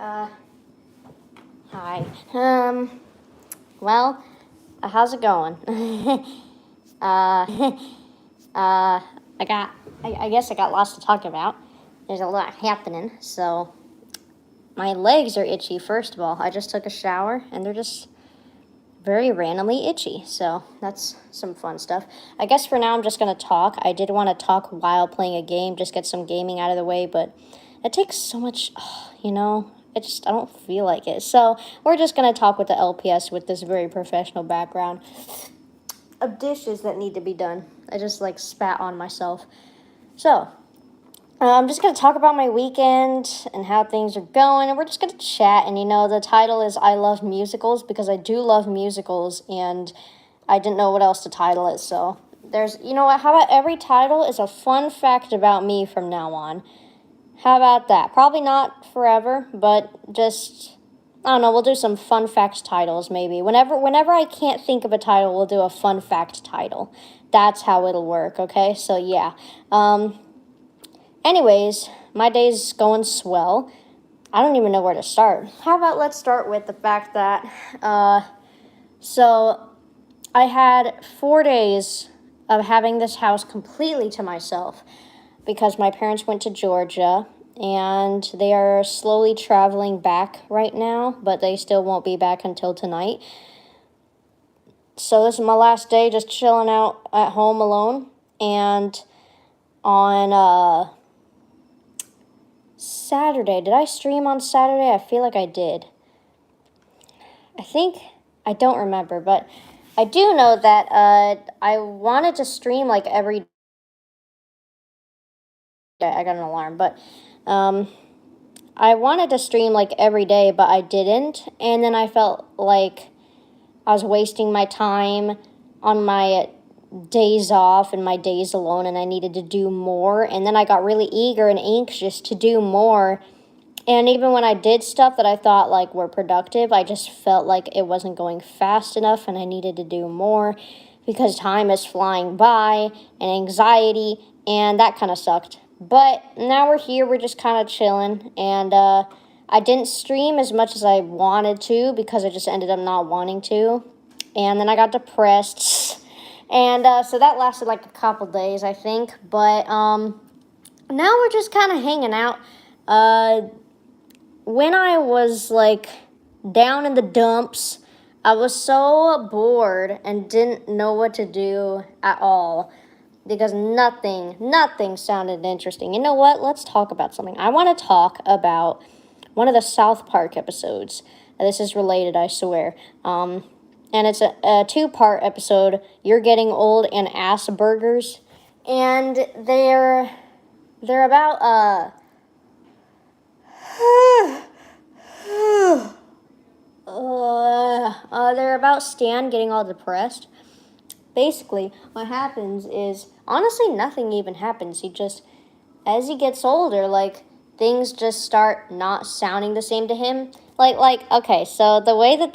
Hi. Well, how's it going? I guess I got lots to talk about. There's a lot happening, so my legs are itchy, first of all. I just took a shower, and they're just very randomly itchy, so that's some fun stuff. I guess for now I'm just going to talk. I did want to talk while playing a game, just get some gaming out of the way, but it takes so much, I don't feel like it. So we're just going to talk with the LPS with this very professional background of dishes that need to be done. I just spat on myself. So I'm just going to talk about my weekend and how things are going, and we're just going to chat. And the title is I Love Musicals because I do love musicals, and I didn't know what else to title it. So there's, what, how about every title is a fun fact about me from now on? How about that? Probably not forever, but just, I don't know, we'll do some fun fact titles maybe. Whenever I can't think of a title, we'll do a fun fact title. That's how it'll work, okay? So yeah. Anyways, my day's going swell. I don't even know where to start. How about let's start with the fact that, so I had 4 days of having this house completely to myself because my parents went to Georgia and they are slowly traveling back right now, but they still won't be back until tonight. So this is my last day just chilling out at home alone. And on Saturday, did I stream on Saturday? I feel like I did. I don't remember, but I do know that I wanted to stream every day. I got an alarm, but I wanted to stream every day, but I didn't. And then I felt like I was wasting my time on my days off and my days alone, and I needed to do more. And then I got really eager and anxious to do more. And even when I did stuff that I thought were productive, I just felt like it wasn't going fast enough and I needed to do more because time is flying by and anxiety, and that kind of sucked. But now we're here, we're just kind of chilling, and I didn't stream as much as I wanted to because I just ended up not wanting to. And then I got depressed. And so that lasted a couple days, I think. But now we're just kind of hanging out. When I was down in the dumps, I was so bored and didn't know what to do at all because nothing sounded interesting. You know what? Let's talk about something. I want to talk about one of the South Park episodes. This is related, I swear. And it's a two-part episode, You're Getting Old and Ass Burgers. And they're about, they're about Stan getting all depressed. Basically, what happens is, honestly, nothing even happens. As he gets older, things just start not sounding the same to him. Okay, so the way that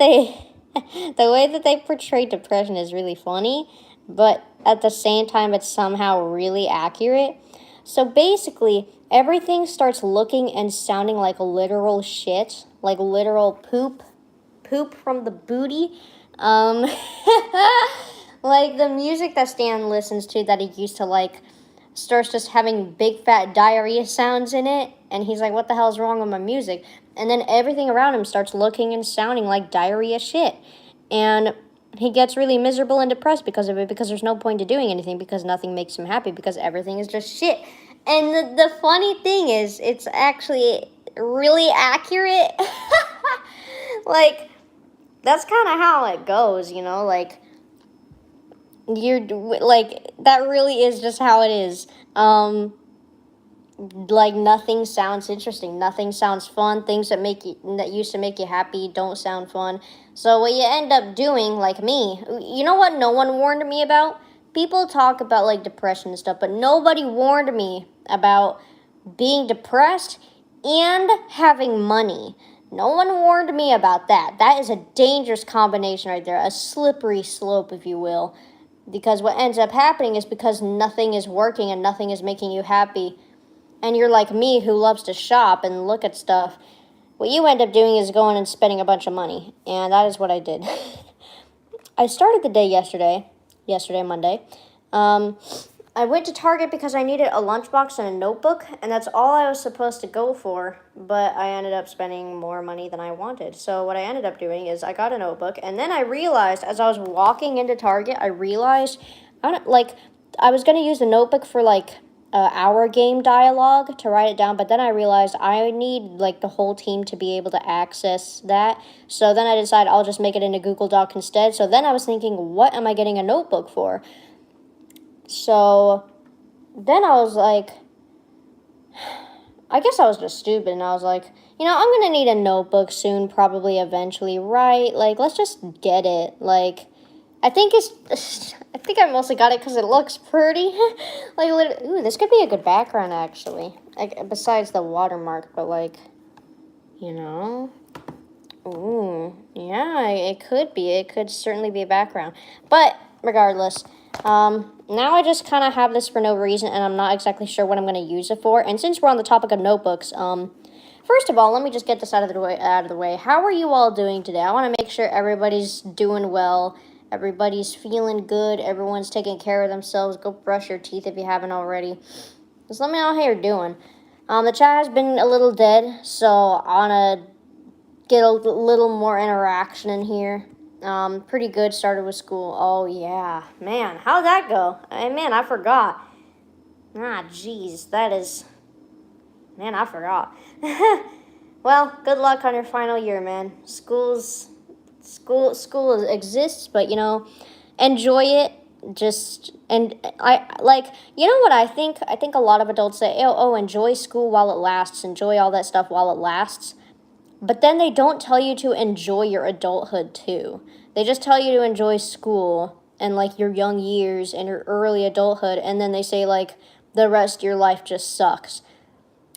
they portray depression is really funny, but at the same time, it's somehow really accurate. So basically, everything starts looking and sounding like literal shit, like literal poop from the booty. The music that Stan listens to that he used to starts just having big fat diarrhea sounds in it, and he's like, what the hell is wrong with my music? And then everything around him starts looking and sounding like diarrhea shit. And he gets really miserable and depressed because of it, because there's no point to doing anything, because nothing makes him happy, because everything is just shit. And the funny thing is, it's actually really accurate. That's kind of how it goes, that really is just how it is. Nothing sounds interesting, nothing sounds fun. Things that used to make you happy don't sound fun. So what you end up doing, like me, you know what no one warned me about? People talk about depression and stuff, but nobody warned me about being depressed and having money. No one warned me about that. That is a dangerous combination right there, a slippery slope, if you will. Because what ends up happening is, because nothing is working and nothing is making you happy, and you're like me who loves to shop and look at stuff, what you end up doing is going and spending a bunch of money, and that is what I did. I started the day yesterday, Monday. I went to Target because I needed a lunchbox and a notebook, and that's all I was supposed to go for, but I ended up spending more money than I wanted. So what I ended up doing is I got a notebook, and then I realized, as I was walking into Target, I was going to use the notebook for, our game dialogue to write it down, but then I realized I need, the whole team to be able to access that. So then I decided I'll just make it in a Google Doc instead. So then I was thinking, what am I getting a notebook for? So then I was like, I guess I was just stupid, and I was like, I'm going to need a notebook soon, probably eventually, right? Let's just get it. I think I mostly got it because it looks pretty. Ooh, this could be a good background, actually. Besides the watermark, but ooh, yeah, it could be. It could certainly be a background. But regardless, now I just kind of have this for no reason, and I'm not exactly sure what I'm going to use it for. And since we're on the topic of notebooks, first of all, let me just get this out of the way. How are you all doing today? I want to make sure everybody's doing well. Everybody's feeling good. Everyone's taking care of themselves. Go brush your teeth if you haven't already. Just let me know how you're doing. The chat has been a little dead, so I want to get a little more interaction in here. Pretty good. Started with school. Oh, yeah. Man, how'd that go? Man, I forgot. Jeez. Man, I forgot. Well, good luck on your final year, man. School exists, but, enjoy it. What I think? I think a lot of adults say, enjoy school while it lasts. Enjoy all that stuff while it lasts. But then they don't tell you to enjoy your adulthood, too. They just tell you to enjoy school and, your young years and your early adulthood, and then they say, the rest of your life just sucks.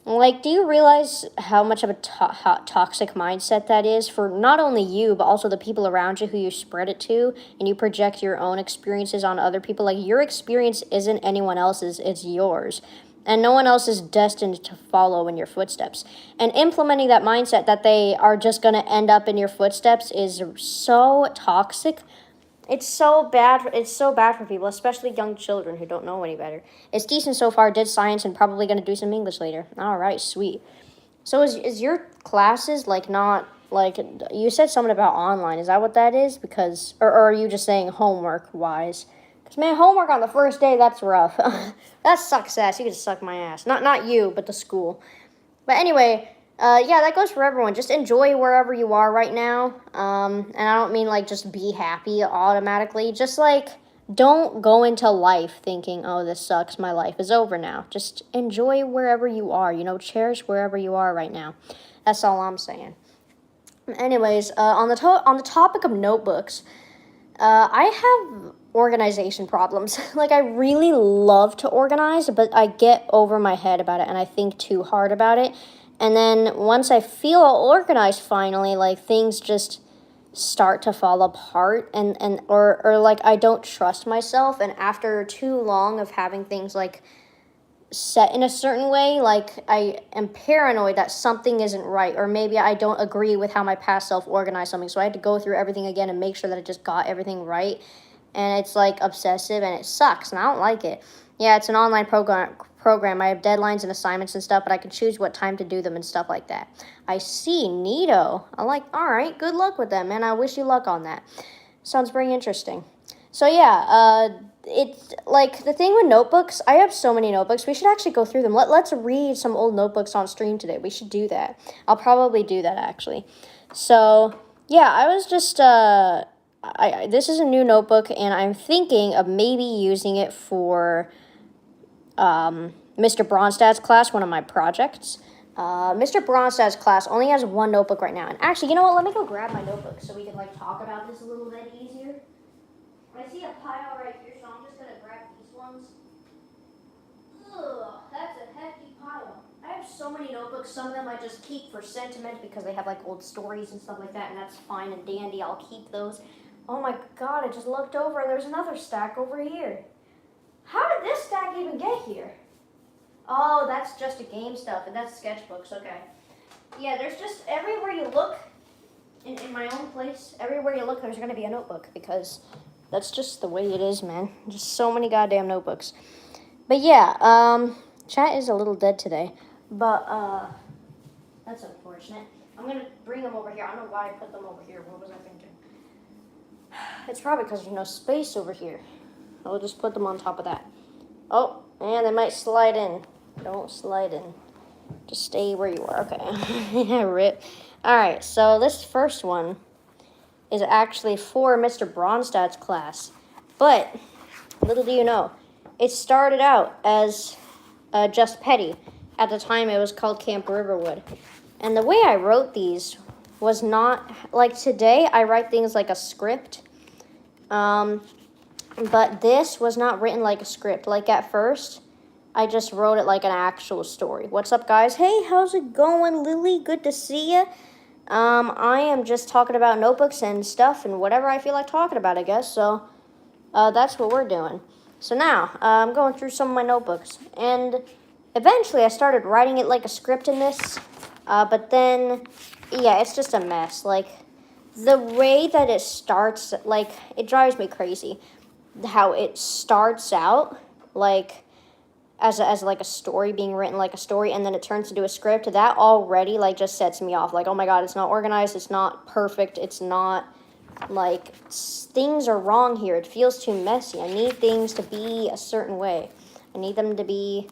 Do you realize how much of a toxic mindset that is for not only you, but also the people around you who you spread it to, and you project your own experiences on other people? Your experience isn't anyone else's, it's yours. And no one else is destined to follow in your footsteps. And implementing that mindset that they are just going to end up in your footsteps is so toxic. It's so bad. It's so bad for people, especially young children who don't know any better. It's decent so far. Did science and probably going to do some English later. All right, sweet. So is your classes not you said something about online? Is that what that is? Because or are you just saying homework wise? Because, man, homework on the first day, that's rough. That sucks ass. You can suck my ass. Not you, but the school. But anyway, yeah, that goes for everyone. Just enjoy wherever you are right now. And I don't mean, just be happy automatically. Just, don't go into life thinking, oh, this sucks. My life is over now. Just enjoy wherever you are. Cherish wherever you are right now. That's all I'm saying. Anyways, on the topic of notebooks, I have organization problems. I really love to organize, but I get over my head about it and I think too hard about it. And then once I feel organized finally, things just start to fall apart or I don't trust myself. And after too long of having things set in a certain way, I am paranoid that something isn't right, or maybe I don't agree with how my past self organized something, so I had to go through everything again and make sure that I just got everything right, and it's obsessive and it sucks and I don't like it. Yeah, it's an online program. I have deadlines and assignments and stuff, but I can choose what time to do them and stuff like that. I see, neato. I'm all right, good luck with that, man. I wish you luck on that. Sounds very interesting. So yeah, it's the thing with notebooks. I have so many notebooks. We should actually go through them. Let's read some old notebooks on stream today. We should do that. I'll probably do that actually. So yeah, I was just this is a new notebook, and I'm thinking of maybe using it for Mr. Bronstadt's class, one of my projects. Mr. Bronstadt's class only has one notebook right now. And actually, you know what? Let me go grab my notebook so we can talk about this a little bit easier. I see a pile right here, so I'm just going to grab these ones. Ugh, that's a hefty pile. I have so many notebooks. Some of them I just keep for sentiment because they have old stories and stuff like that, and that's fine and dandy. I'll keep those. Oh my god, I just looked over and there's another stack over here. How did this stack even get here? Oh, that's just a game stuff, and that's sketchbooks, okay. Yeah, there's just everywhere you look, in my own place, everywhere you look, there's going to be a notebook because that's just the way it is, man. Just so many goddamn notebooks. But yeah, chat is a little dead today, but that's unfortunate. I'm going to bring them over here. I don't know why I put them over here. What was I thinking? It's probably because there's no space over here. I'll just put them on top of that. Oh, and they might slide in. Don't slide in. Just stay where you are. Okay. Rip. All right, so this first one is actually for Mr. Bronstadt's class. But, little do you know, it started out as Just Petty. At the time, it was called Camp Riverwood. And the way I wrote these was not, like today, I write things like a script. But this was not written like a script. Like at first, I just wrote it like an actual story. What's up, guys? Hey, how's it going, Lily? Good to see you. I am just talking about notebooks and stuff and whatever I feel like talking about, I guess. So that's what we're doing. So now, I'm going through some of my notebooks. And eventually, I started writing it like a script in this. But then, yeah, it's just a mess. Like, the way that it starts, like, it drives me crazy. How it starts out, like, as like a story, being written like a story, and then it turns into a script. That already, like, just sets me off. Like, oh my god, it's not organized, it's not perfect, it's not, like, things are wrong here. It feels too messy. I need things to be a certain way. I need them to be,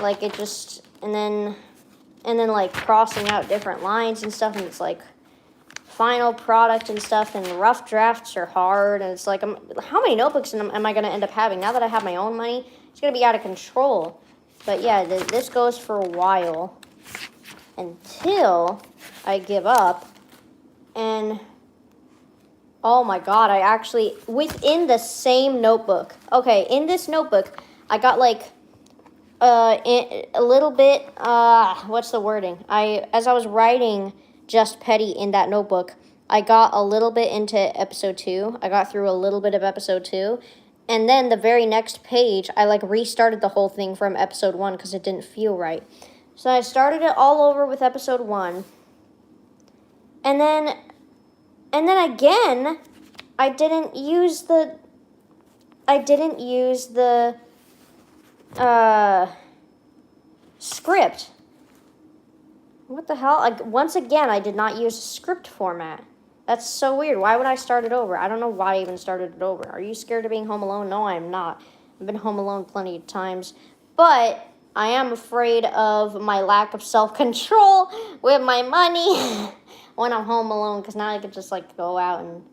like, it just, and then, like, crossing out different lines and stuff, and it's, like, final product and stuff, and rough drafts are hard, and it's like, how many notebooks am I going to end up having? Now that I have my own money, it's going to be out of control. But yeah, this goes for a while until I give up, and oh my god, I actually, within the same notebook, okay, in this notebook, I got like, a little bit, what's the wording? As I was writing Just Petty in that notebook, I got a little bit into episode 2. I got through a little bit of episode 2. And then the very next page, I like restarted the whole thing from episode 1 because it didn't feel right. So I started it all over with episode 1. And then again, I didn't use the script. What the hell? Once again, I did not use script format. That's so weird. Why would I start it over? I don't know why I even started it over. Are you scared of being home alone? No, I am not. I've been home alone plenty of times. But I am afraid of my lack of self-control with my money when I'm home alone, because now I could just, like, go out and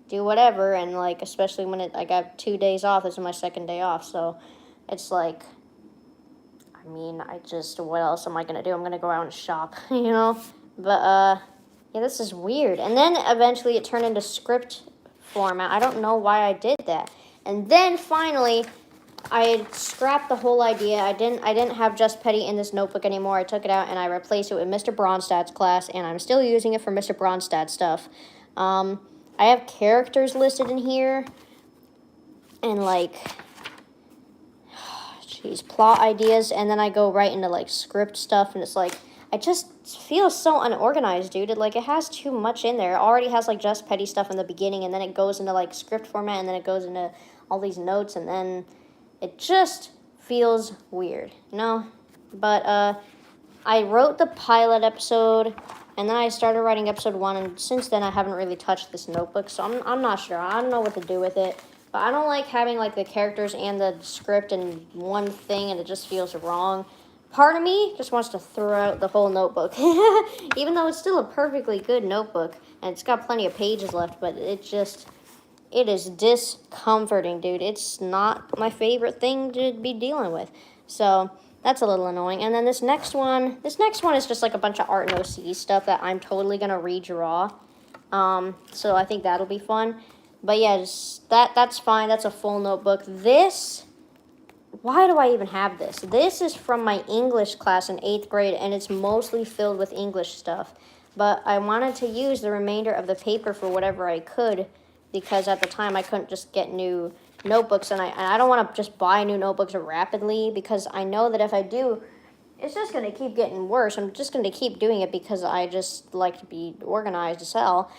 do whatever, and, like, especially when I got 2 days off. This is my second day off, so it's like, I mean, what else am I going to do? I'm going to go out and shop, you know? But, yeah, this is weird. And then eventually it turned into script format. I don't know why I did that. And then finally, I scrapped the whole idea. I didn't have Just Petty in this notebook anymore. I took it out and I replaced it with Mr. Bronstadt's class, and I'm still using it for Mr. Bronstadt stuff. I have characters listed in here, and, like, plot ideas, and then I go right into, like, script stuff, and it's like, I just feel so unorganized, dude. It has too much in there. It already has, like, Just Petty stuff in the beginning, and then it goes into, like, script format, and then it goes into all these notes, and then it just feels weird, you know? But, I wrote the pilot episode, and then I started writing episode 1, and since then I haven't really touched this notebook, so I'm not sure. I don't know what to do with it. But I don't like having, like, the characters and the script in one thing, and it just feels wrong. Part of me just wants to throw out the whole notebook. Even though it's still a perfectly good notebook, and it's got plenty of pages left, but it is discomforting, dude. It's not my favorite thing to be dealing with. So that's a little annoying. And then this next one is just, like, a bunch of art and OC stuff that I'm totally going to redraw. So I think that'll be fun. But yeah, that's fine. That's a full notebook. Why do I even have this? This is from my English class in 8th grade, and it's mostly filled with English stuff. But I wanted to use the remainder of the paper for whatever I could, because at the time I couldn't just get new notebooks, and I don't want to just buy new notebooks rapidly, because I know that if I do, it's just going to keep getting worse. I'm just going to keep doing it because I just like to be organized as hell.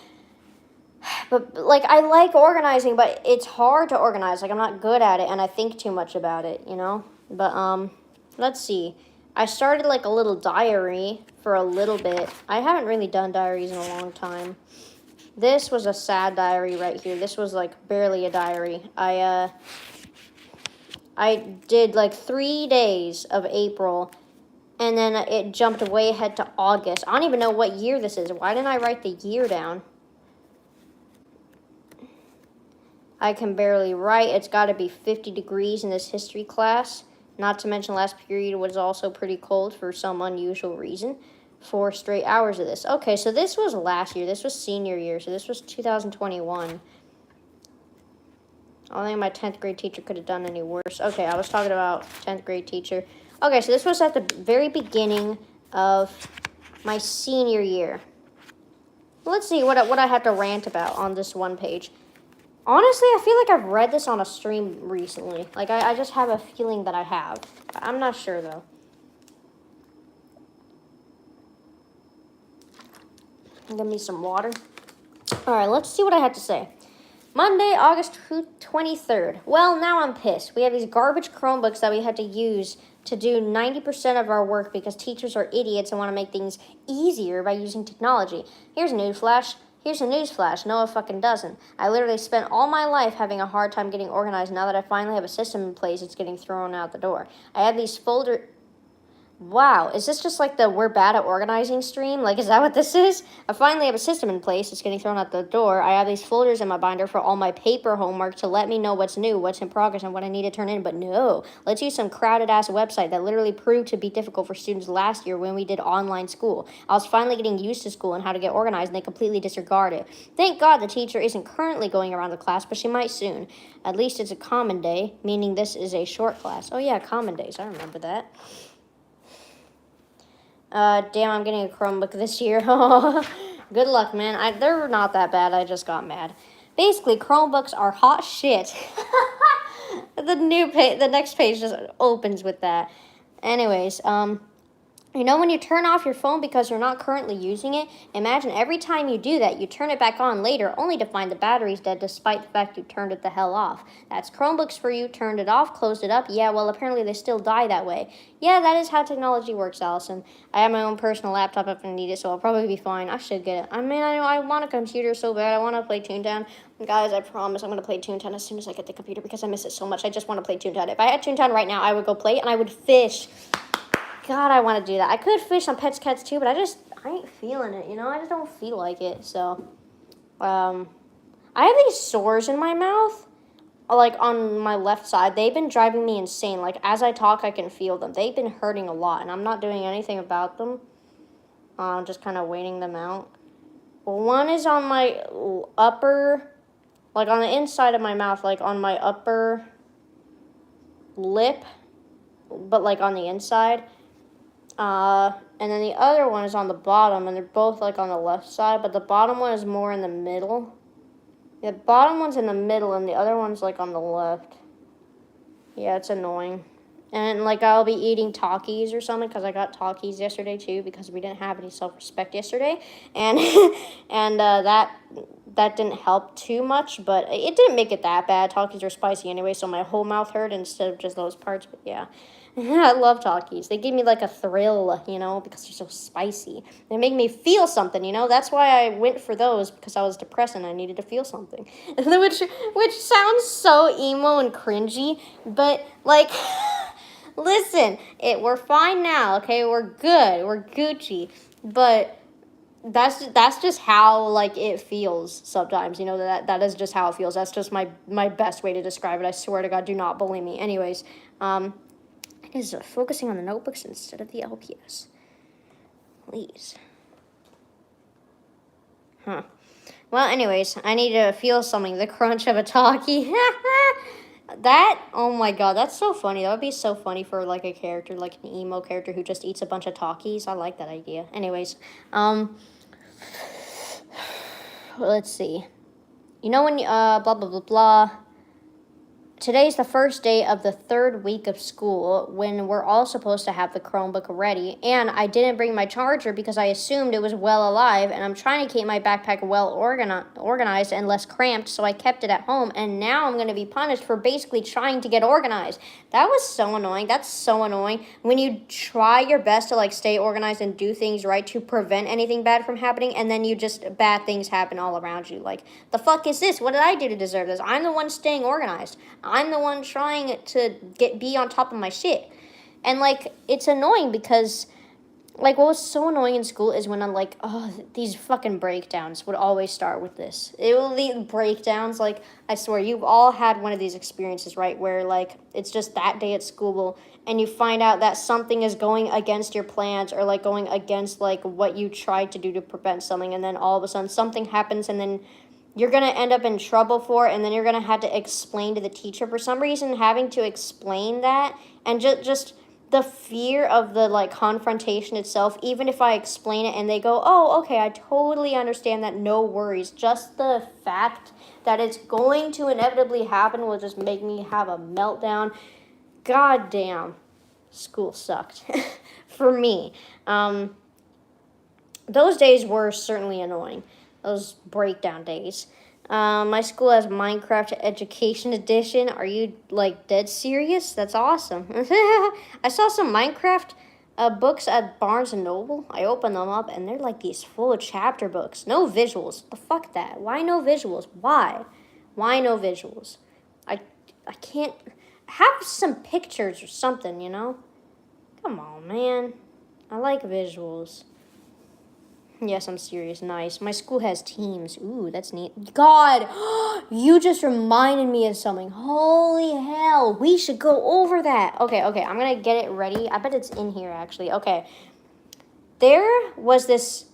But, like, I like organizing, but it's hard to organize. Like, I'm not good at it, and I think too much about it, you know? But, let's see. I started, like, a little diary for a little bit. I haven't really done diaries in a long time. This was a sad diary right here. This was, like, barely a diary. I did, like, 3 days of April, and then it jumped way ahead to August. I don't even know what year this is. Why didn't I write the year down? I can barely write. It's got to be 50 degrees in this history class. Not to mention last period was also pretty cold for some unusual reason. 4 straight hours of this. Okay, so this was last year. This was senior year. So this was 2021. I don't think my 10th grade teacher could have done any worse. Okay, I was talking about 10th grade teacher. Okay, so this was at the very beginning of my senior year. Let's see what I had to rant about on this one page. Honestly, I feel like I've read this on a stream recently. Like, I just have a feeling that I have. I'm not sure, though. Give me some water. All right, let's see what I had to say. Monday, August 23rd. Well, now I'm pissed. We have these garbage Chromebooks that we had to use to do 90% of our work because teachers are idiots and want to make things easier by using technology. Here's a newsflash. No, it fucking doesn't. I literally spent all my life having a hard time getting organized. Now that I finally have a system in place, it's getting thrown out the door. I have these Wow, is this just like the we're bad at organizing stream? Like, is that what this is? I finally have a system in place. It's getting thrown out the door. I have these folders in my binder for all my paper homework to let me know what's new, what's in progress, and what I need to turn in. But no, let's use some crowded-ass website that literally proved to be difficult for students last year when we did online school. I was finally getting used to school and how to get organized, and they completely disregard it. Thank God the teacher isn't currently going around the class, but she might soon. At least it's a common day, meaning this is a short class. Oh yeah, common days. I remember that. Damn, I'm getting a Chromebook this year. Good luck, man. They're not that bad. I just got mad. Basically, Chromebooks are hot shit. The next page just opens with that. Anyways, you know when you turn off your phone because you're not currently using it? Imagine every time you do that, you turn it back on later only to find the battery's dead despite the fact you turned it the hell off. That's Chromebooks for you. Turned it off, closed it up. Yeah, well, apparently they still die that way. Yeah, that is how technology works, Allison. I have my own personal laptop if I need it, so I'll probably be fine. I should get it. I mean, I want a computer so bad. I want to play Toontown. Guys, I promise I'm going to play Toontown as soon as I get the computer because I miss it so much. I just want to play Toontown. If I had Toontown right now, I would go play it and I would fish. God, I want to do that. I could fish on Pets Cats too, but I ain't feeling it, you know? I just don't feel like it, so. I have these sores in my mouth, like on my left side. They've been driving me insane. Like, as I talk, I can feel them. They've been hurting a lot, and I'm not doing anything about them. I'm just kind of waiting them out. One is on my upper, like on the inside of my mouth, like on my upper lip, but like on the inside. And then the other one is on the bottom, and they're both like on the left side, but the bottom one is more in the middle. The bottom one's in the middle, and the other one's like on the left. Yeah, it's annoying. And like I'll be eating Takis or something because I got Takis yesterday too because we didn't have any self-respect yesterday, and and that didn't help too much, but it didn't make it that bad. Takis are spicy anyway, so my whole mouth hurt instead of just those parts. But yeah. I love Takis. They give me like a thrill, you know, because they're so spicy. They make me feel something, you know. That's why I went for those because I was depressed and I needed to feel something. which sounds so emo and cringy, but like, listen, we're fine now, okay? We're good. We're Gucci, but that's just how like it feels sometimes, you know. That is just how it feels. That's just my best way to describe it. I swear to God, do not believe me. Anyways, is focusing on the notebooks instead of the LPS. Please. Well, anyways, I need to feel something. The crunch of a talkie. That, oh my God, that's so funny. That would be so funny for like a character, like an emo character who just eats a bunch of talkies. I like that idea. Anyways, let's see. You know when, blah, blah, blah, blah. today's the first day of the third week of school when we're all supposed to have the Chromebook ready. And I didn't bring my charger because I assumed it was well alive. And I'm trying to keep my backpack well organized and less cramped. So I kept it at home. And now I'm going to be punished for basically trying to get organized. That was so annoying. That's so annoying. When you try your best to like stay organized and do things right to prevent anything bad from happening. And then bad things happen all around you. Like, the fuck is this? What did I do to deserve this? I'm the one staying organized. I'm the one trying to be on top of my shit. And, like, it's annoying because, like, what was so annoying in school is when I'm like, oh, these fucking breakdowns would always start with this. It will be breakdowns. Like, I swear, you've all had one of these experiences, right, where, like, it's just that day at school and you find out that something is going against your plans or, like, going against, like, what you tried to do to prevent something, and then all of a sudden something happens and then you're going to end up in trouble for it, and then you're going to have to explain to the teacher. For some reason, having to explain that, and just the fear of the, like, confrontation itself, even if I explain it and they go, oh, okay, I totally understand that, no worries. Just the fact that it's going to inevitably happen will just make me have a meltdown. God damn, school sucked for me. Those days were certainly annoying. Those breakdown days. My school has Minecraft Education Edition. Are you, like, dead serious? That's awesome. I saw some Minecraft books at Barnes & Noble. I opened them up, and they're, like, these full of chapter books. No visuals. The fuck that? Why no visuals? Why? Why no visuals? I can't... Have some pictures or something, you know? Come on, man. I like visuals. Yes, I'm serious. Nice. My school has teams. Ooh, that's neat. God, you just reminded me of something. Holy hell. We should go over that. Okay. I'm going to get it ready. I bet it's in here, actually. Okay. There was this...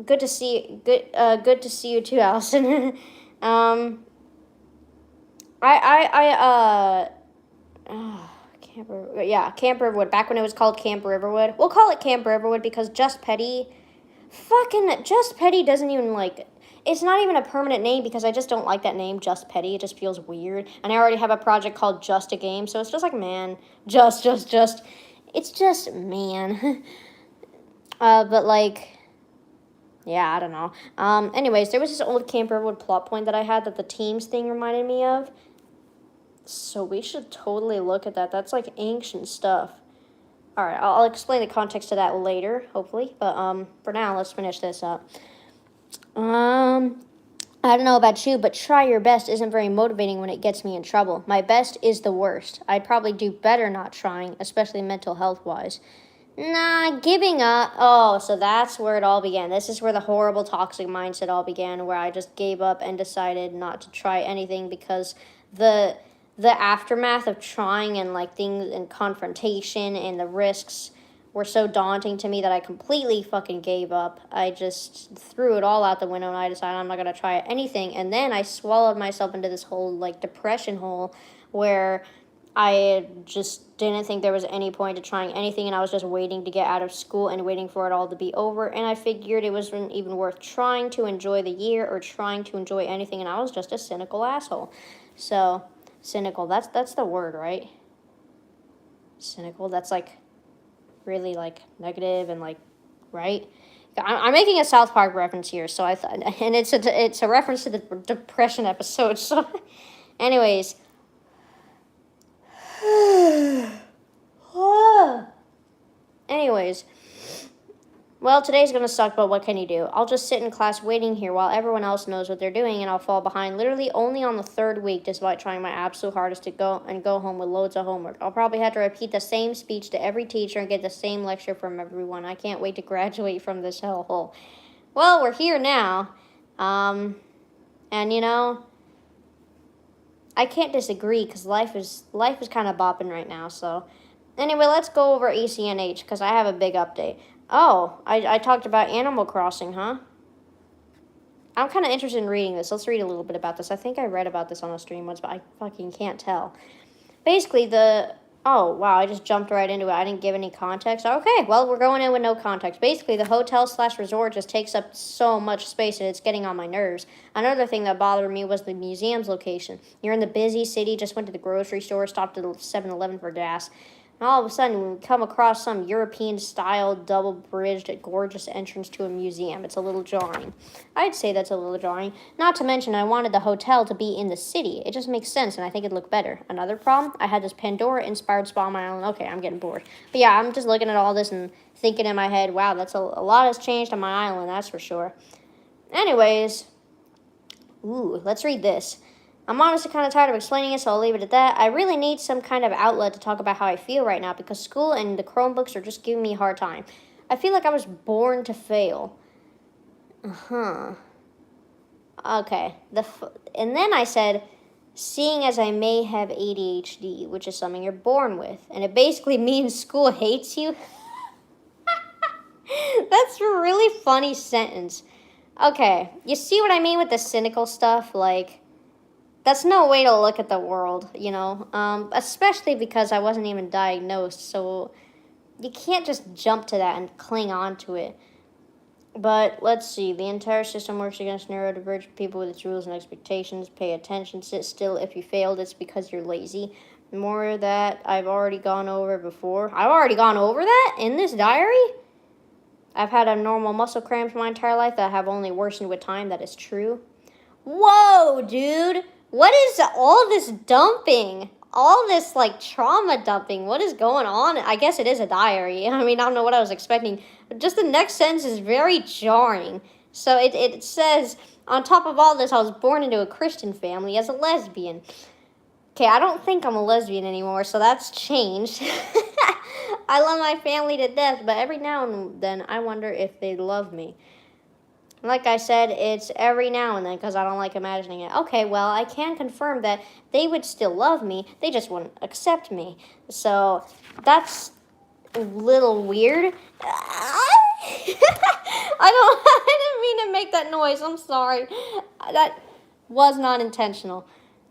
Good to see you too, Allison. Camp Riverwood. Back when it was called Camp Riverwood. We'll call it Camp Riverwood because Just Petty... Fucking Just Petty doesn't even, like, it's not even a permanent name because I just don't like that name, Just Petty. It just feels weird. And I already have a project called Just a Game, so it's just like, man, just. It's just, man. But, like, yeah, I don't know. Anyways, there was this old Camp Riverwood plot point that I had that the teams thing reminded me of. So we should totally look at that. That's, like, ancient stuff. All right, I'll explain the context to that later, hopefully. But for now, let's finish this up. I don't know about you, but try your best isn't very motivating when it gets me in trouble. My best is the worst. I'd probably do better not trying, especially mental health-wise. Nah, giving up. Oh, so that's where it all began. This is where the horrible toxic mindset all began, where I just gave up and decided not to try anything because the aftermath of trying and, like, things and confrontation and the risks were so daunting to me that I completely fucking gave up. I just threw it all out the window and I decided I'm not going to try anything. And then I swallowed myself into this whole, like, depression hole where I just didn't think there was any point to trying anything, and I was just waiting to get out of school and waiting for it all to be over. And I figured it wasn't even worth trying to enjoy the year or trying to enjoy anything, and I was just a cynical asshole. So... cynical, that's the word, right? Cynical, that's, like, really, like, negative and, like, right? I'm making a South Park reference here, so I thought, and it's a reference to the depression episode, so, anyways. Anyways. Well, today's going to suck, but what can you do? I'll just sit in class waiting here while everyone else knows what they're doing, and I'll fall behind literally only on the third week despite trying my absolute hardest to go home with loads of homework. I'll probably have to repeat the same speech to every teacher and get the same lecture from everyone. I can't wait to graduate from this hellhole. Well, we're here now, and, you know, I can't disagree because life is kind of bopping right now, so... Anyway, let's go over ECNH because I have a big update. Oh, I talked about Animal Crossing, huh? I'm kind of interested in reading this. Let's read a little bit about this. I think I read about this on a stream once, but I fucking can't tell. Basically, the Oh, wow, I just jumped right into it. I didn't give any context. Okay, well, we're going in with no context. Basically, the hotel slash resort just takes up so much space and it's getting on my nerves. Another thing that bothered me was the museum's location. You're in the busy city, just went to the grocery store, stopped at 7-Eleven for gas. And all of a sudden, we come across some European-style, double-bridged, gorgeous entrance to a museum. It's a little jarring. I'd say that's a little jarring. Not to mention, I wanted the hotel to be in the city. It just makes sense, and I think it'd look better. Another problem, I had this Pandora-inspired spa on my island. Okay, I'm getting bored. But yeah, I'm just looking at all this and thinking in my head, wow, that's a lot has changed on my island, that's for sure. Anyways, let's read this. I'm honestly kind of tired of explaining it, so I'll leave it at that. I really need some kind of outlet to talk about how I feel right now because school and the Chromebooks are just giving me a hard time. I feel like I was born to fail. Okay. And then I said, seeing as I may have ADHD, which is something you're born with, and it basically means school hates you. That's a really funny sentence. Okay, you see what I mean with the cynical stuff? Like, that's no way to look at the world, you know? Especially because I wasn't even diagnosed, so you can't just jump to that and cling on to it. But let's see. The entire system works against neurodivergent people with its rules and expectations. Pay attention. Sit still. If you failed, it's because you're lazy. More of that I've already gone over before. I've already gone over that in this diary? I've had abnormal muscle cramps my entire life that have only worsened with time. That is true. Whoa, dude. What is all this dumping? All this, like, trauma dumping. What is going on? I guess it is a diary. I mean, I don't know what I was expecting. But just the next sentence is very jarring. So it says, on top of all this, I was born into a Christian family as a lesbian. Okay, I don't think I'm a lesbian anymore, so that's changed. I love my family to death, but every now and then I wonder if they love me. Like I said, it's every now and then because I don't like imagining it. Okay, well, I can confirm that they would still love me. They just wouldn't accept me. So that's a little weird. I didn't mean to make that noise. I'm sorry. That was not intentional.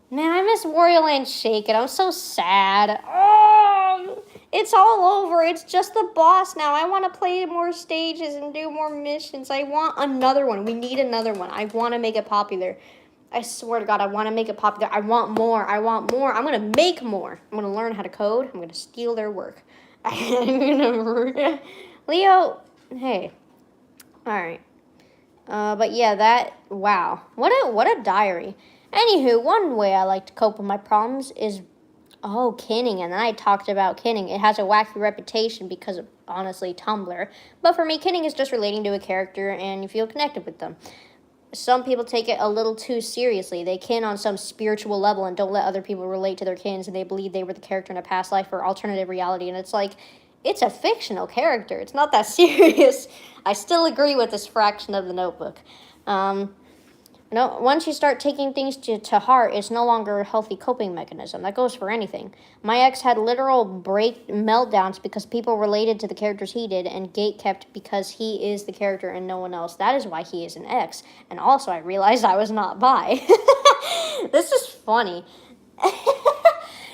Man, I miss Wario Land Shake It. I'm so sad. Oh, it's all over. It's just the boss now. I want to play more stages and do more missions. I want another one. We need another one. I want to make it popular. I swear to God, I want to make it popular. I want more. I want more. I'm going to make more. I'm going to learn how to code. I'm going to steal their work. Leo, hey. All right. But yeah, wow. What a diary. Anywho, one way I like to cope with my problems is, kinning. And then I talked about kinning. It has a wacky reputation because of, honestly, Tumblr. But for me, kinning is just relating to a character and you feel connected with them. Some people take it a little too seriously. They kin on some spiritual level and don't let other people relate to their kins, and they believe they were the character in a past life or alternative reality. And it's like, it's a fictional character. It's not that serious. I still agree with this fraction of the Notebook. Once you start taking things to heart, it's no longer a healthy coping mechanism. That goes for anything. My ex had literal meltdowns because people related to the characters he did and gatekept because he is the character and no one else. That is why he is an ex. And also, I realized I was not bi. This is funny.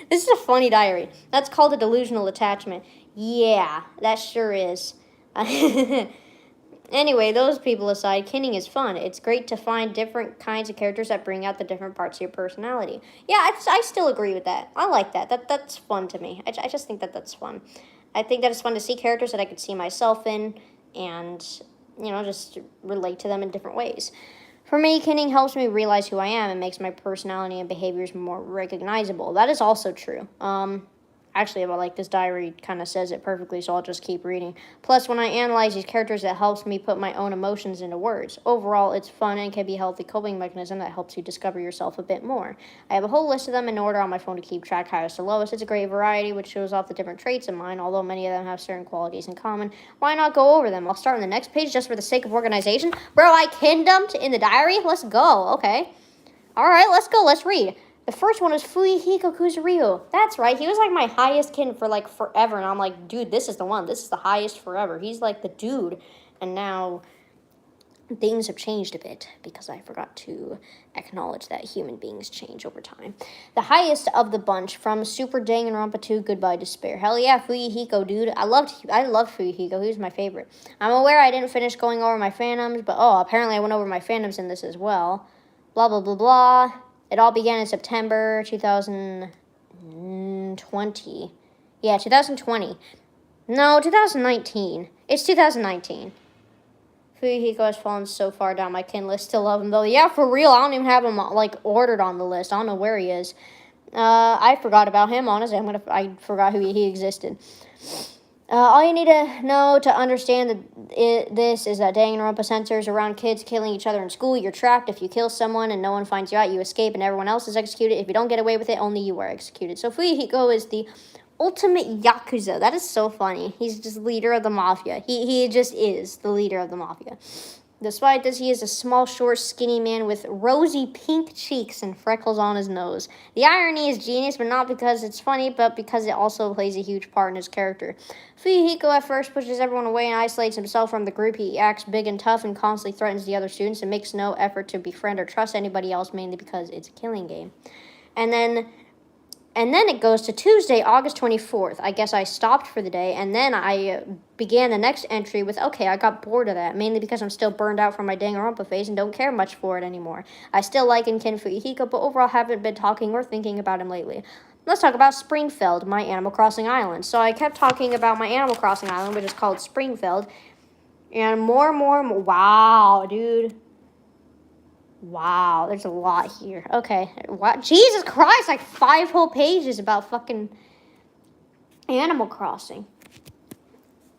This is a funny diary. That's called a delusional attachment. Yeah, that sure is. Anyway, those people aside, kinning is fun. It's great to find different kinds of characters that bring out the different parts of your personality. Yeah, I still agree with that. I like that. That's fun to me. I just think that's fun. I think that it's fun to see characters that I could see myself in and, just relate to them in different ways. For me, kinning helps me realize who I am and makes my personality and behaviors more recognizable. That is also true. Actually, this diary kind of says it perfectly, so I'll just keep reading. Plus, when I analyze these characters, it helps me put my own emotions into words. Overall, it's fun and can be a healthy coping mechanism that helps you discover yourself a bit more. I have a whole list of them in order on my phone to keep track highest to lowest. It's a great variety, which shows off the different traits of mine, although many of them have certain qualities in common. Why not go over them? I'll start on the next page just for the sake of organization. Bro, I kin dumped in the diary? Let's go, okay. All right, let's go, let's read. The first one was Fuyuhiko Kuzuryu. That's right. He was like my highest kin for like forever. And I'm like, dude, this is the one. This is the highest forever. He's like the dude. And now things have changed a bit because I forgot to acknowledge that human beings change over time. The highest of the bunch from Super Danganronpa 2 Goodbye Despair. Hell yeah, Fuyuhiko, dude. I loved Fuyuhiko. He was my favorite. I'm aware I didn't finish going over my fandoms, but apparently I went over my fandoms in this as well. Blah, blah, blah, blah. It all began in September 2020. Yeah, 2020. No, 2019. It's 2019. Fuyuhiko has fallen so far down my kin list. Still love him though. Yeah, for real. I don't even have him like ordered on the list. I don't know where he is. I forgot about him. Honestly, I forgot he existed. All you need to know to understand this is that Danganronpa centers around kids killing each other in school. You're trapped. If you kill someone and no one finds you out, you escape and everyone else is executed. If you don't get away with it, only you are executed. So Fuyuhiko is the ultimate Yakuza. That is so funny. He's just leader of the mafia. He just is the leader of the mafia. Despite this, he is a small, short, skinny man with rosy pink cheeks and freckles on his nose. The irony is genius, but not because it's funny, but because it also plays a huge part in his character. Fuyuhiko at first pushes everyone away and isolates himself from the group. He acts big and tough and constantly threatens the other students and makes no effort to befriend or trust anybody else, mainly because it's a killing game. And then it goes to Tuesday, August 24th. I guess I stopped for the day, and then I began the next entry with, okay, I got bored of that, mainly because I'm still burned out from my Danganronpa phase and don't care much for it anymore. I still like and kin Fuyuhiko, but overall haven't been talking or thinking about him lately. Let's talk about Springfeld, my Animal Crossing island. So I kept talking about my Animal Crossing island, which is called Springfeld, and more, wow, dude. Wow, there's a lot here. Okay, what? Jesus Christ, like 5 whole pages about fucking Animal Crossing.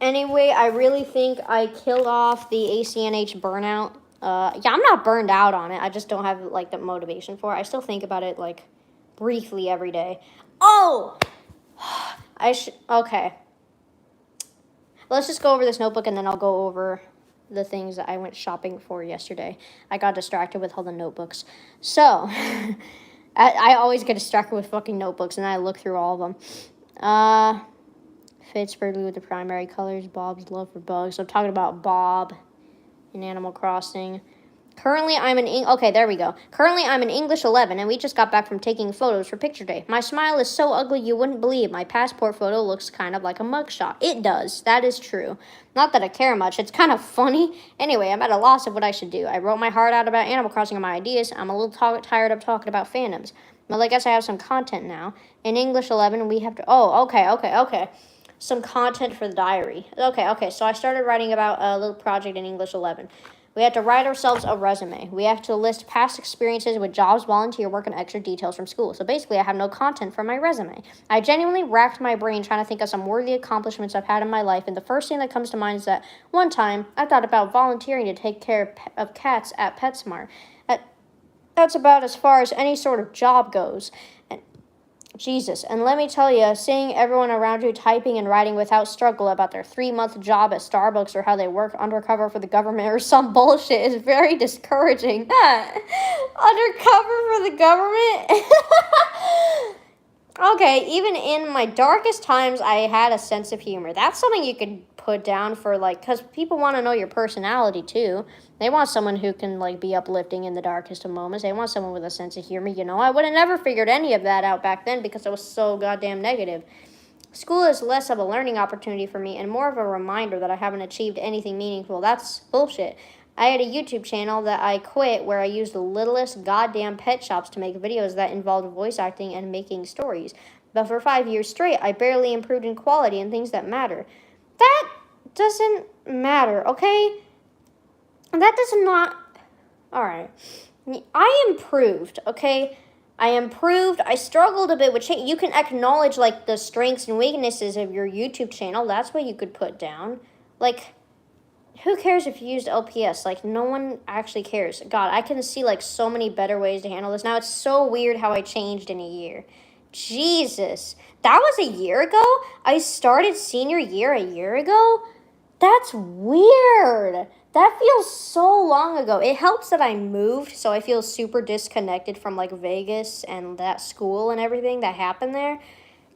Anyway, I really think I killed off the ACNH burnout. Yeah, I'm not burned out on it. I just don't have, like, the motivation for it. I still think about it, like, briefly every day. Oh! Okay. Let's just go over this notebook, and then I'll go over the things that I went shopping for yesterday. I got distracted with all the notebooks. So, I always get distracted with fucking notebooks, and I look through all of them. Fits perfectly with the primary colors. Bob's love for bugs. So I'm talking about Bob in Animal Crossing. Currently, I'm in English 11, and we just got back from taking photos for picture day. My smile is so ugly you wouldn't believe. My passport photo looks kind of like a mugshot. It does. That is true. Not that I care much. It's kind of funny. Anyway, I'm at a loss of what I should do. I wrote my heart out about Animal Crossing and my ideas. I'm a little tired of talking about fandoms. Well, I guess I have some content now. In English 11, we have to... Oh, okay. Some content for the diary. Okay. So I started writing about a little project in English 11. We have to write ourselves a resume. We have to list past experiences with jobs, volunteer work, and extra details from school. So basically, I have no content for my resume. I genuinely racked my brain trying to think of some worthy accomplishments I've had in my life, and the first thing that comes to mind is that one time, I thought about volunteering to take care of cats at PetSmart. That's about as far as any sort of job goes. Jesus, and let me tell you, seeing everyone around you typing and writing without struggle about their 3-month job at Starbucks or how they work undercover for the government or some bullshit is very discouraging. Undercover for the government? Okay, even in my darkest times, I had a sense of humor. That's something you could put down for, like, because people want to know your personality, too. They want someone who can, like, be uplifting in the darkest of moments. They want someone with a sense of humor, you know. I would have never figured any of that out back then because I was so goddamn negative. School is less of a learning opportunity for me and more of a reminder that I haven't achieved anything meaningful. That's bullshit. I had a YouTube channel that I quit where I used the littlest goddamn pet shops to make videos that involved voice acting and making stories. But for 5 years straight, I barely improved in quality and things that matter. That doesn't matter, okay? That does not... Alright. I improved, okay? I improved. I struggled a bit with change. You can acknowledge, like, the strengths and weaknesses of your YouTube channel. That's what you could put down. Like... Who cares if you used LPS? Like, no one actually cares. God, I can see, like, so many better ways to handle this. Now, it's so weird how I changed in a year. Jesus. That was a year ago? I started senior year a year ago? That's weird. That feels so long ago. It helps that I moved, so I feel super disconnected from, like, Vegas and that school and everything that happened there.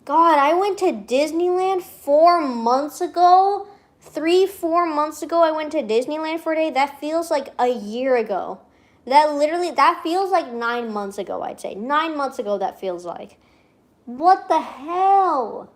God, I went to Disneyland 4 months ago? 3-4 months ago, I went to Disneyland for a day. That feels like a year ago. That feels like 9 months ago, I'd say. 9 months ago, that feels like. What the hell?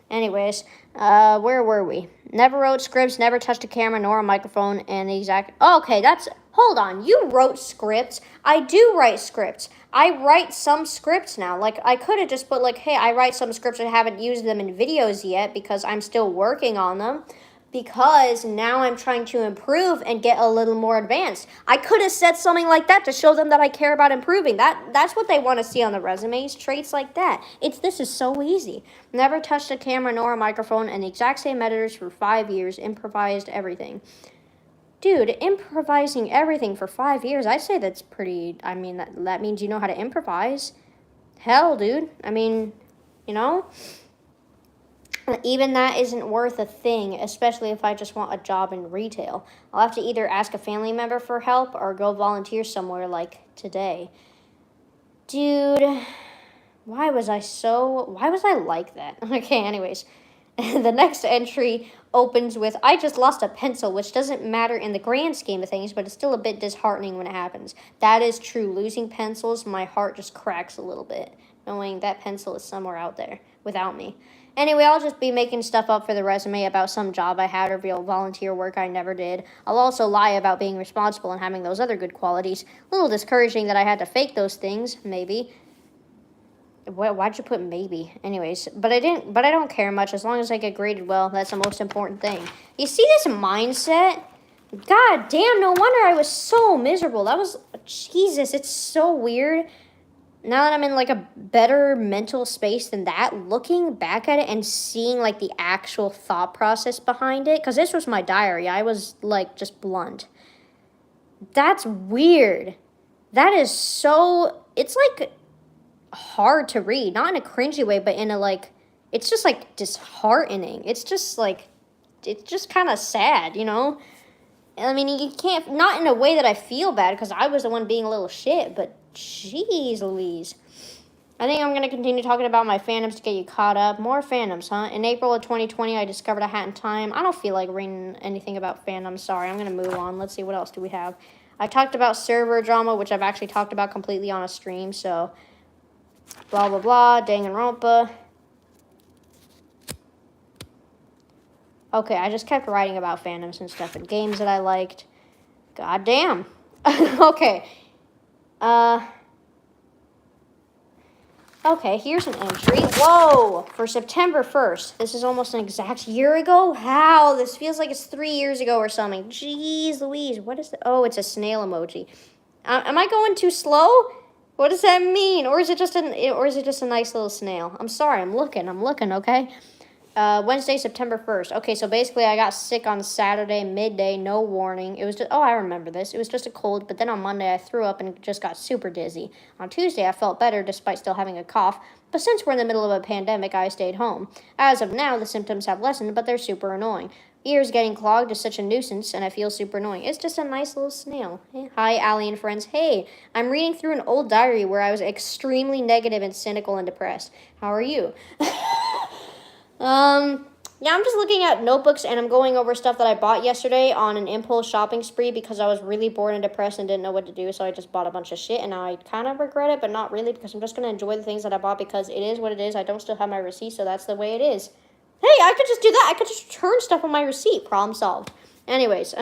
Anyways, where were we? Never wrote scripts, never touched a camera nor a microphone, and the exact... Okay, hold on. You wrote scripts. I do write scripts. I write some scripts now. Like, I could have just put, like, hey, I write some scripts. I haven't used them in videos yet because I'm still working on them. Because now I'm trying to improve and get a little more advanced. I could have said something like that to show them that I care about improving. That's what they want to see on the resumes, traits like that. This is so easy. Never touched a camera nor a microphone, and the exact same editors for 5 years, improvised everything. Dude, improvising everything for 5 years, I'd say that's pretty, I mean, that means you know how to improvise. Hell, dude. I mean, you know? Even that isn't worth a thing, especially if I just want a job in retail. I'll have to either ask a family member for help or go volunteer somewhere like today. Dude, why was I like that? Okay, anyways. The next entry opens with, I just lost a pencil, which doesn't matter in the grand scheme of things, but it's still a bit disheartening when it happens. That is true. Losing pencils, my heart just cracks a little bit, knowing that pencil is somewhere out there without me. Anyway, I'll just be making stuff up for the resume about some job I had or real volunteer work I never did. I'll also lie about being responsible and having those other good qualities. A little discouraging that I had to fake those things, maybe. Why'd you put maybe? Anyways, but I don't care much. As long as I get graded well, that's the most important thing. You see this mindset? God damn, no wonder I was so miserable. Jesus, it's so weird. Now that I'm in, like, a better mental space than that, looking back at it and seeing, like, the actual thought process behind it, because this was my diary. I was, like, just blunt. That's weird. That is so... It's, like, hard to read. Not in a cringy way, but in a, like... It's just, like, disheartening. It's just, like... It's just kind of sad, you know? I mean, you can't... Not in a way that I feel bad, because I was the one being a little shit, but... Jeez Louise. I think I'm going to continue talking about my fandoms to get you caught up. More fandoms, huh? In April of 2020, I discovered A Hat in Time. I don't feel like reading anything about fandoms. Sorry, I'm going to move on. Let's see, what else do we have? I talked about server drama, which I've actually talked about completely on a stream, so... Blah, blah, blah. Danganronpa. Okay, I just kept writing about fandoms and stuff and games that I liked. God damn. Okay. Okay, here's an entry. Whoa! For September 1st. This is almost an exact year ago? How? This feels like it's 3 years ago or something. Jeez Louise, what is that? Oh, it's a snail emoji. Am I going too slow? What does that mean? Or is it just a nice little snail? I'm sorry, I'm looking, okay? Wednesday, September 1st. Okay, so basically I got sick on Saturday, midday, no warning. It was just, I remember this. It was just a cold, but then on Monday I threw up and just got super dizzy. On Tuesday I felt better despite still having a cough, but since we're in the middle of a pandemic, I stayed home. As of now, the symptoms have lessened, but they're super annoying. Ears getting clogged is such a nuisance, and I feel super annoying. It's just a nice little snail. Hey, hi, Allie and friends. Hey, I'm reading through an old diary where I was extremely negative and cynical and depressed. How are you? Yeah, I'm just looking at notebooks and I'm going over stuff that I bought yesterday on an impulse shopping spree because I was really bored and depressed and didn't know what to do, so I just bought a bunch of shit, and now I kind of regret it, but not really, because I'm just going to enjoy the things that I bought because it is what it is. I don't still have my receipt, so that's the way it is. Hey, I could just do that. I could just return stuff on my receipt. Problem solved. Anyways.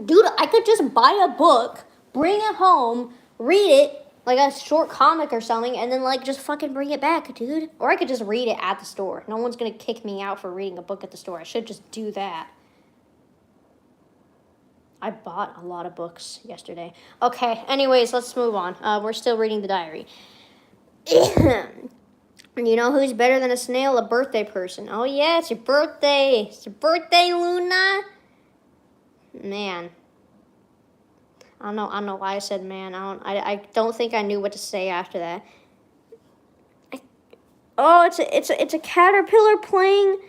Dude, I could just buy a book, bring it home, read it, like a short comic or something, and then, like, just fucking bring it back, dude. Or I could just read it at the store. No one's gonna kick me out for reading a book at the store. I should just do that. I bought a lot of books yesterday. Okay, anyways, let's move on. We're still reading the diary. You know who's better than a snail? A birthday person. Oh, yeah, it's your birthday. It's your birthday, Luna. Man. I don't know why I said man. I don't think I knew what to say after that. It's a caterpillar playing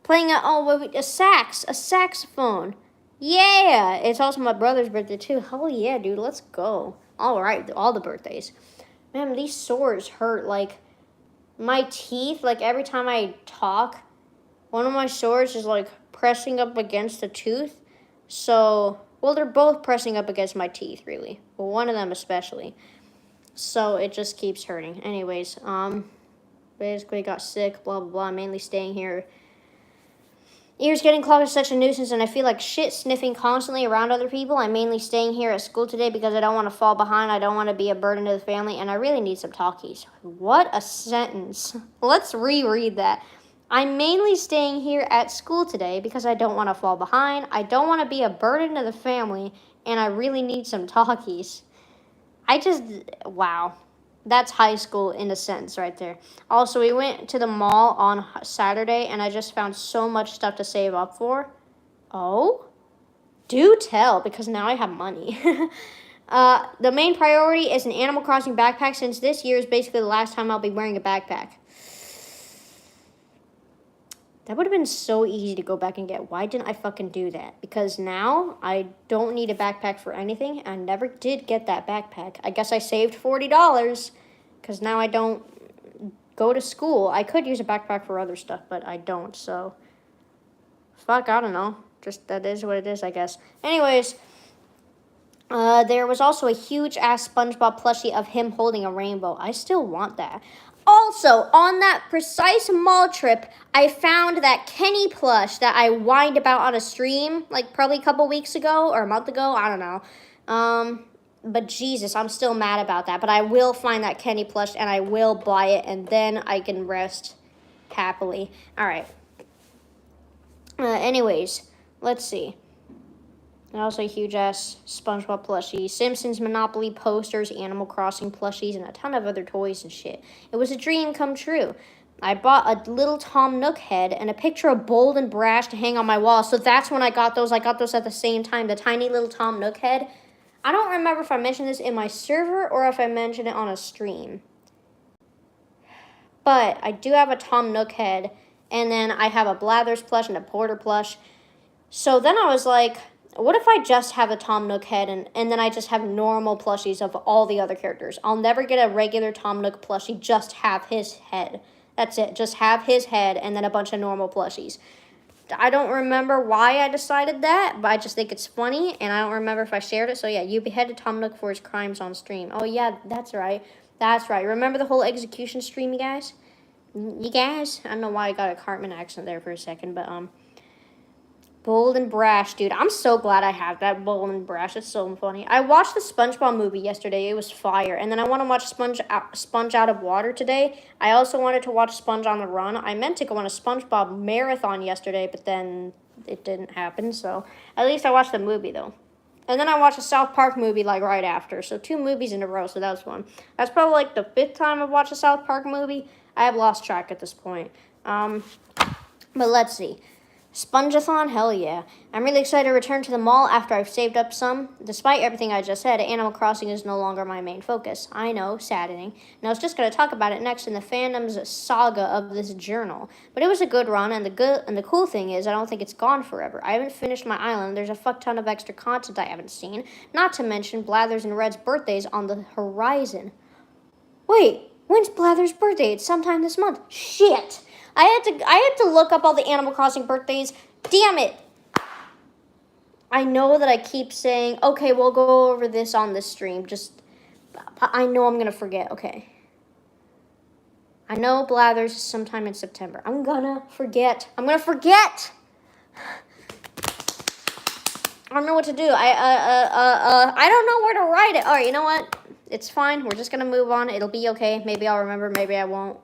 a saxophone. Yeah, it's also my brother's birthday too. Hell yeah, dude, let's go. All right, all the birthdays. Man, these sores hurt. Like my teeth. Like every time I talk, One of my swords is like pressing up against the tooth. So, well, they're both pressing up against my teeth, really. But one of them especially. So it just keeps hurting. Anyways, basically got sick, blah, blah, blah. Mainly staying here. Ears getting clogged is such a nuisance, and I feel like shit sniffing constantly around other people. I'm mainly staying here at school today because I don't want to fall behind. I don't want to be a burden to the family, and I really need some talkies. What a sentence. Let's reread that. I'm mainly staying here at school today because I don't want to fall behind. I don't want to be a burden to the family, and I really need some talkies. Wow. That's high school in a sense right there. Also, we went to the mall on Saturday, and I just found so much stuff to save up for. Oh? Do tell, because now I have money. The main priority is an Animal Crossing backpack, since this year is basically the last time I'll be wearing a backpack. That would have been so easy to go back and get. Why didn't I fucking do that? Because now I don't need a backpack for anything. I never did get that backpack. I guess I saved $40 because now I don't go to school. I could use a backpack for other stuff, but I don't. So, fuck, I don't know. Just that is what it is, I guess. Anyways, there was also a huge-ass SpongeBob plushie of him holding a rainbow. I still want that. Also, on that precise mall trip, I found that Kenny plush that I whined about on a stream, like probably a couple weeks ago or a month ago. I don't know. But Jesus, I'm still mad about that. But I will find that Kenny plush and I will buy it, and then I can rest happily. All right. Anyways, let's see. Also a huge-ass SpongeBob plushie, Simpsons Monopoly posters, Animal Crossing plushies, and a ton of other toys and shit. It was a dream come true. I bought a little Tom Nook head and a picture of Bold and Brash to hang on my wall. So that's when I got those. I got those at the same time, the tiny little Tom Nook head. I don't remember if I mentioned this in my server or if I mentioned it on a stream. But I do have a Tom Nook head, and then I have a Blathers plush and a Porter plush. So then I was like, what if I just have a Tom Nook head and then I just have normal plushies of all the other characters? I'll never get a regular Tom Nook plushie, just have his head. That's it, just have his head and then a bunch of normal plushies. I don't remember why I decided that, but I just think it's funny, and I don't remember if I shared it. So yeah, you beheaded Tom Nook for his crimes on stream. Oh yeah, that's right. That's right. Remember the whole execution stream, you guys? You guys? I don't know why I got a Cartman accent there for a second, but Bold and Brash, dude. I'm so glad I have that Bold and Brash. It's so funny. I watched the SpongeBob movie yesterday. It was fire. And then I want to watch Sponge Out of Water today. I also wanted to watch Sponge on the Run. I meant to go on a SpongeBob marathon yesterday, but then it didn't happen. So at least I watched the movie, though. And then I watched a South Park movie, like, right after. So 2 movies in a row, so that was fun. That's probably, like, the 5th time I've watched a South Park movie. I have lost track at this point. But let's see. Spongeathon, hell yeah. I'm really excited to return to the mall after I've saved up some. Despite everything I just said, Animal Crossing is no longer my main focus. I know, saddening. And I was just going to talk about it next in the fandom's saga of this journal. But it was a good run, and the cool thing is I don't think it's gone forever. I haven't finished my island. There's a fuck ton of extra content I haven't seen. Not to mention Blathers and Red's birthdays on the horizon. Wait, when's Blathers' birthday? It's sometime this month. Shit! I had to look up all the Animal Crossing birthdays. Damn it! I know that I keep saying, okay, we'll go over this on this stream. I know I'm going to forget. Okay. I know Blathers is sometime in September. I'm going to forget. I don't know what to do. I don't know where to write it. All right, you know what? It's fine. We're just going to move on. It'll be okay. Maybe I'll remember. Maybe I won't.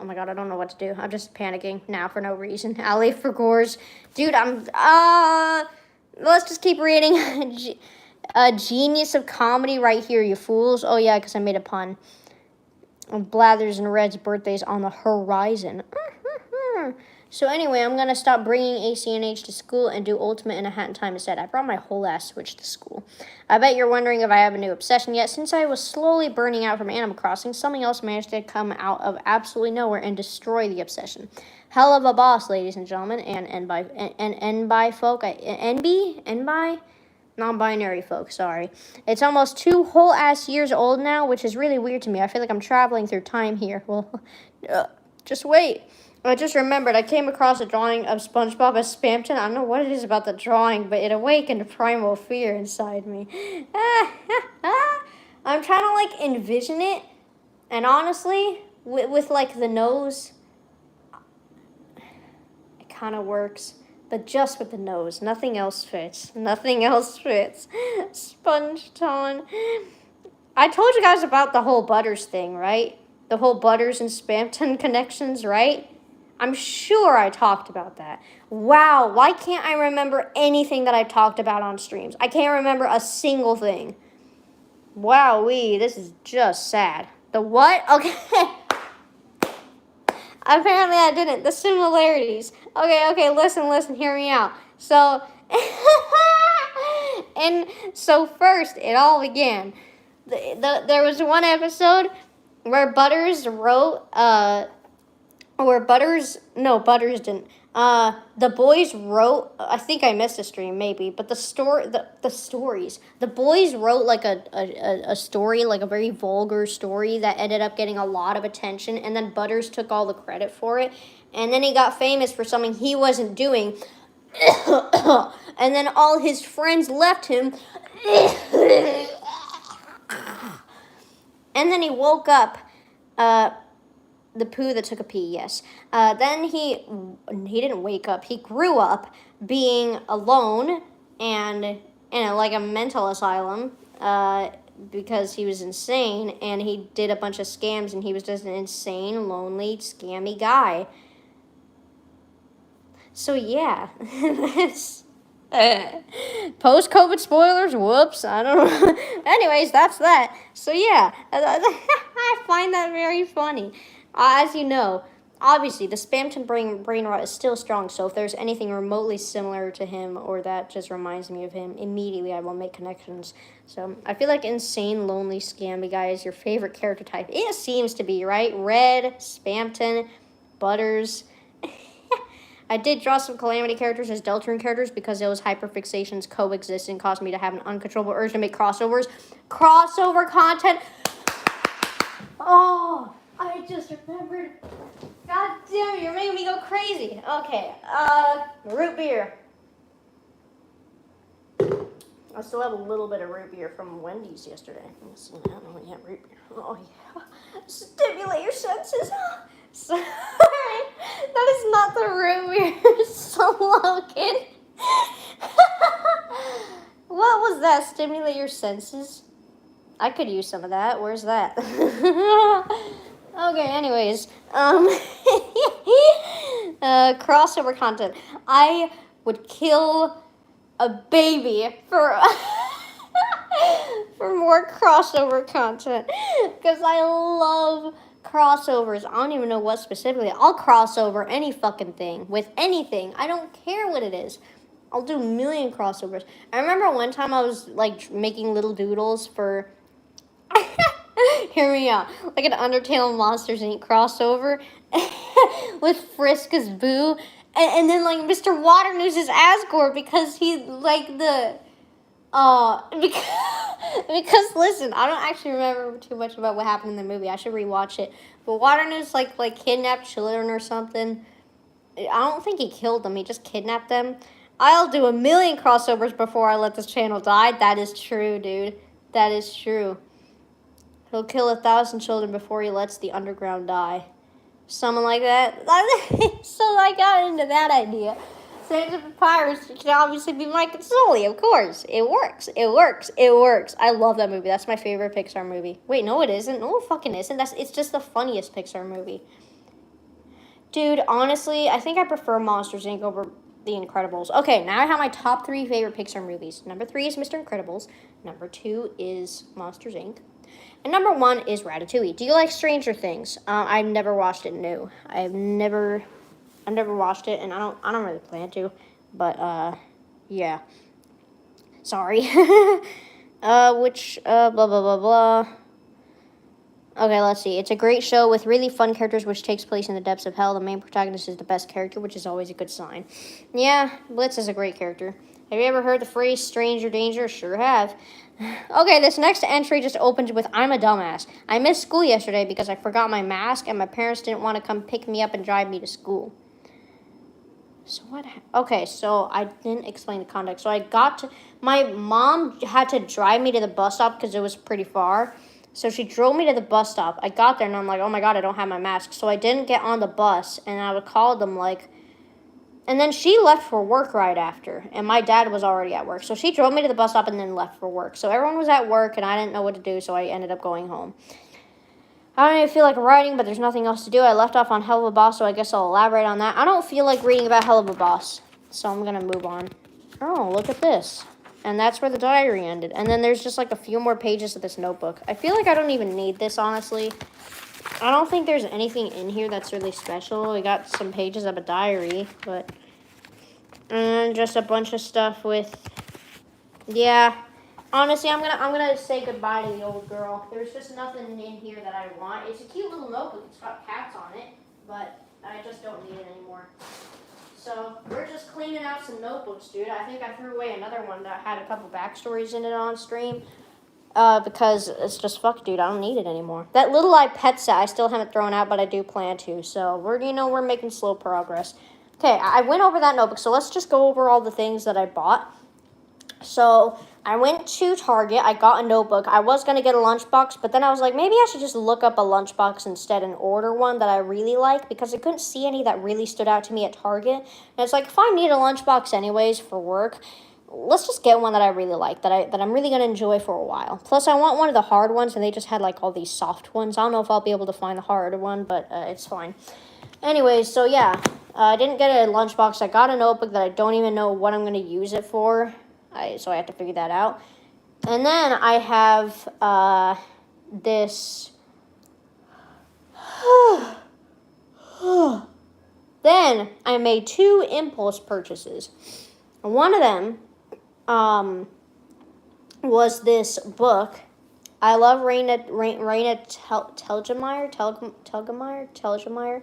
Oh my god, I don't know what to do. I'm just panicking now for no reason. Ali for Gores. Dude, let's just keep reading. A genius of comedy right here, you fools. Oh yeah, because I made a pun. Blathers and Red's birthdays on the horizon. So anyway, I'm going to stop bringing ACNH to school and do Ultimate in a Hat in Time instead. I brought my whole ass Switch to school. I bet you're wondering if I have a new obsession yet. Since I was slowly burning out from Animal Crossing, something else managed to come out of absolutely nowhere and destroy the obsession. Hell of a boss, ladies and gentlemen, and NBI folk. NB? Non-binary folk, sorry. It's almost 2 whole ass years old now, which is really weird to me. I feel like I'm traveling through time here. Well, just wait. I just remembered I came across a drawing of SpongeBob as Spamton. I don't know what it is about the drawing, but it awakened primal fear inside me. I'm trying to like envision it, and honestly, with like the nose, it kind of works. But just with the nose, nothing else fits. Nothing else fits. Spongeton. I told you guys about the whole Butters thing, right? The whole Butters and Spamton connections, right? I'm sure I talked about that. Wow, why can't I remember anything that I've talked about on streams? I can't remember a single thing. Wowee, this is just sad. The what? Okay. Apparently I didn't. The similarities. Okay, listen, hear me out. So, and so first, it all began. There was one episode where Butters wrote, Butters didn't. The boys wrote, I think I missed a stream maybe, but the stories, the boys wrote like a story, like a very vulgar story that ended up getting a lot of attention, and then Butters took all the credit for it, and then he got famous for something he wasn't doing, and then all his friends left him, and then he woke up, the poo that took a pee, yes. Then he didn't wake up. He grew up being alone and in a mental asylum because he was insane, and he did a bunch of scams, and he was just an insane, lonely, scammy guy. So yeah, post-COVID spoilers, whoops, I don't know. Anyways, that's that. So yeah, I find that very funny. As you know, obviously, the Spamton brain rot is still strong, so if there's anything remotely similar to him or that just reminds me of him, immediately I will make connections. So I feel like insane, lonely, scammy guy is your favorite character type. It seems to be, right? Red, Spamton, Butters. I did draw some Calamity characters as Deltarune characters because those hyperfixations coexist and caused me to have an uncontrollable urge to make crossovers. Crossover content. Oh, I just remembered. God damn it, you're making me go crazy. Okay, root beer. I still have a little bit of root beer from Wendy's yesterday. Let's see, I don't know when you have root beer. Oh, yeah. Stimulate your senses. Sorry, that is not the root beer slogan. What was that? Stimulate your senses? I could use some of that. Where's that? Okay, anyways. Crossover content. I would kill a baby for for more crossover content because I love crossovers. I don't even know what specifically. I'll cross over any fucking thing with anything. I don't care what it is. I'll do a million crossovers. I remember one time I was like making little doodles for hear me out, like an Undertale Monsters Inc. crossover with Friska's Boo, and then like Mr. Waternoose Asgore because he like the because listen, I don't actually remember too much about what happened in the movie. I should rewatch it. But Waternoose like kidnapped children or something. I don't think he killed them. He just kidnapped them. I'll do a million crossovers before I let this channel die. That is true, dude. That is true. He'll kill 1,000 children before he lets the underground die. Something like that. So I got into that idea. Sands of Papyrus can obviously be my console, of course. It works. I love that movie. That's my favorite Pixar movie. Wait, no it isn't. No it fucking isn't. It's just the funniest Pixar movie. Dude, honestly, I think I prefer Monsters, Inc. over The Incredibles. Okay, now I have my top 3 favorite Pixar movies. Number 3 is Mr. Incredibles. Number 2 is Monsters, Inc. And number 1 is Ratatouille. Do you like Stranger Things? I've never watched it new. I've never watched it, and I don't really plan to. But yeah. Sorry. Blah blah blah blah. Okay, let's see. It's a great show with really fun characters which takes place in the depths of hell. The main protagonist is the best character, which is always a good sign. Yeah, Blitz is a great character. Have you ever heard the phrase stranger danger? Sure have. Okay, this next entry just opens with I'm a dumbass. I missed school yesterday because I forgot my mask and my parents didn't want to come pick me up and drive me to school. So what? Okay, so I didn't explain the context. So my mom had to drive me to the bus stop because it was pretty far. So she drove me to the bus stop. I got there and I'm like, oh my God, I don't have my mask. So I didn't get on the bus and I would call them like, and then she left for work right after, and my dad was already at work. So she drove me to the bus stop and then left for work. So everyone was at work, and I didn't know what to do, so I ended up going home. I don't even feel like writing, but there's nothing else to do. I left off on Hell of a Boss, so I guess I'll elaborate on that. I don't feel like reading about Hell of a Boss, so I'm going to move on. Oh, look at this. And that's where the diary ended. And then there's just like a few more pages of this notebook. I feel like I don't even need this, honestly. I don't think there's anything in here that's really special. We got some pages of a diary, but... And just a bunch of stuff with... Yeah. Honestly, I'm gonna say goodbye to the old girl. There's just nothing in here that I want. It's a cute little notebook. It's got cats on it, but I just don't need it anymore. So we're just cleaning out some notebooks, dude. I think I threw away another one that had a couple backstories in it on stream. Because it's just fuck, dude. I don't need it anymore. That Little Eye pet set I still haven't thrown out, but I do plan to. So we're making slow progress. Okay, I went over that notebook. So let's just go over all the things that I bought. So I went to Target. I got a notebook. I was gonna get a lunchbox, but then I was like, maybe I should just look up a lunchbox instead and order one that I really like because I couldn't see any that really stood out to me at Target. And it's like, if I need a lunchbox anyways for work, let's just get one that I really like, that I'm really going to enjoy for a while. Plus, I want one of the hard ones, and they just had, like, all these soft ones. I don't know if I'll be able to find the hard one, but it's fine. Anyways, so, yeah, I didn't get a lunchbox. I got a notebook that I don't even know what I'm going to use it for, so I have to figure that out. And then I have this... Then I made 2 impulse purchases. One of them was this book. I love Raina Telgemeier.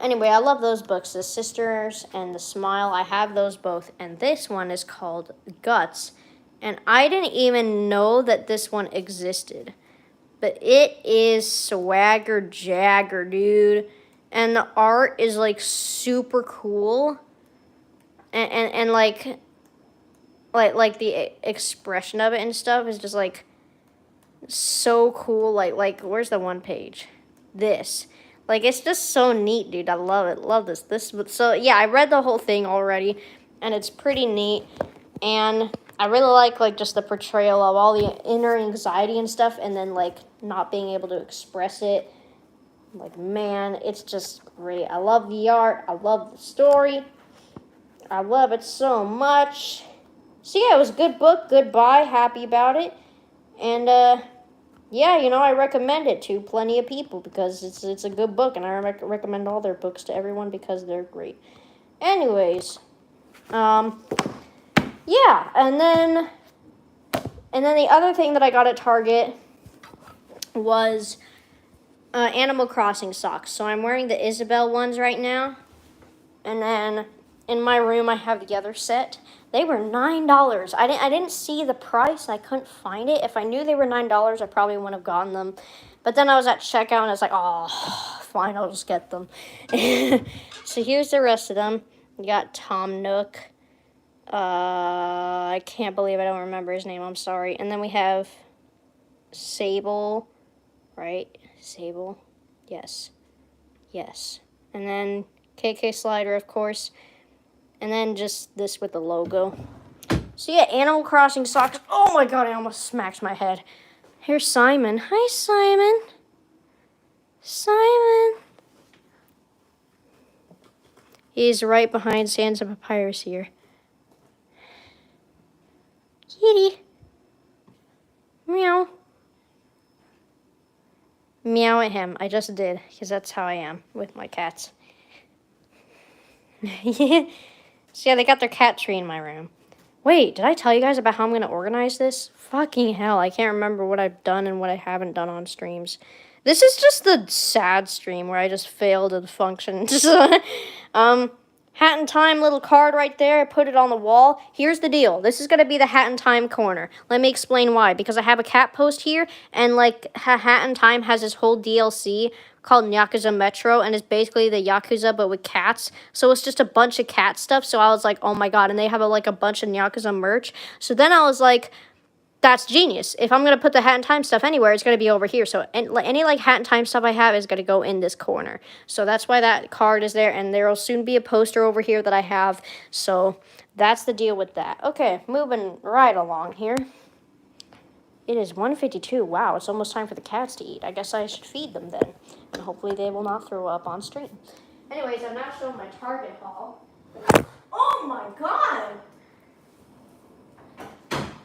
Anyway, I love those books, The Sisters and The Smile. I have those both. And this one is called Guts. And I didn't even know that this one existed. But it is swagger jagger, dude. And the art is, like, super cool. And like the expression of it and stuff is just, like, so cool. Like where's the one page? This. Like, it's just so neat, dude. I love it. Love this. So, yeah, I read the whole thing already, and it's pretty neat. And I really like just the portrayal of all the inner anxiety and stuff, and then, like, not being able to express it. Like, man, it's just great. I love the art. I love the story. I love it so much. So, yeah, it was a good book. Good buy. Happy about it. And, yeah, you know, I recommend it to plenty of people because it's a good book, and I recommend all their books to everyone because they're great. Anyways, yeah, and then the other thing that I got at Target was Animal Crossing socks. So I'm wearing the Isabelle ones right now, and then in my room I have the other set. They were $9. I didn't see the price. I couldn't find it. If I knew they were $9, I probably wouldn't have gotten them. But then I was at checkout and I was like, oh, fine, I'll just get them. So here's the rest of them. You got Tom Nook. I can't believe I don't remember his name. I'm sorry. And then we have Sable, right? Sable. Yes. And then KK Slider, of course. And then just this with the logo. So yeah, Animal Crossing socks. Oh my god, I almost smacked my head. Here's Simon. Hi, Simon. Simon. He's right behind Sands of Papyrus here. Kitty. Meow. Meow at him. I just did, because that's how I am with my cats. Yeah. So yeah, they got their cat tree in my room. Wait, did I tell you guys about how I'm going to organize this? Fucking hell, I can't remember what I've done and what I haven't done on streams. This is just the sad stream where I just failed at the functions. Hat in Time little card right there. I put it on the wall. Here's the deal. This is going to be the Hat in Time corner. Let me explain why. Because I have a cat post here, and like Hat in Time has this whole DLC called Yakuza Metro, and it's basically the Yakuza but with cats. So it's just a bunch of cat stuff. So I was like, oh my god. And they have like a bunch of Yakuza merch. So then I was like, that's genius. If I'm going to put the Hat in Time stuff anywhere, it's going to be over here. So any like Hat in Time stuff I have is going to go in this corner. So that's why that card is there. And there will soon be a poster over here that I have. So that's the deal with that. Okay, moving right along here. It is 1:52. Wow, it's almost time for the cats to eat. I guess I should feed them then. And hopefully they will not throw up on stream. Anyways, I'm not showing my Target haul. Oh my god!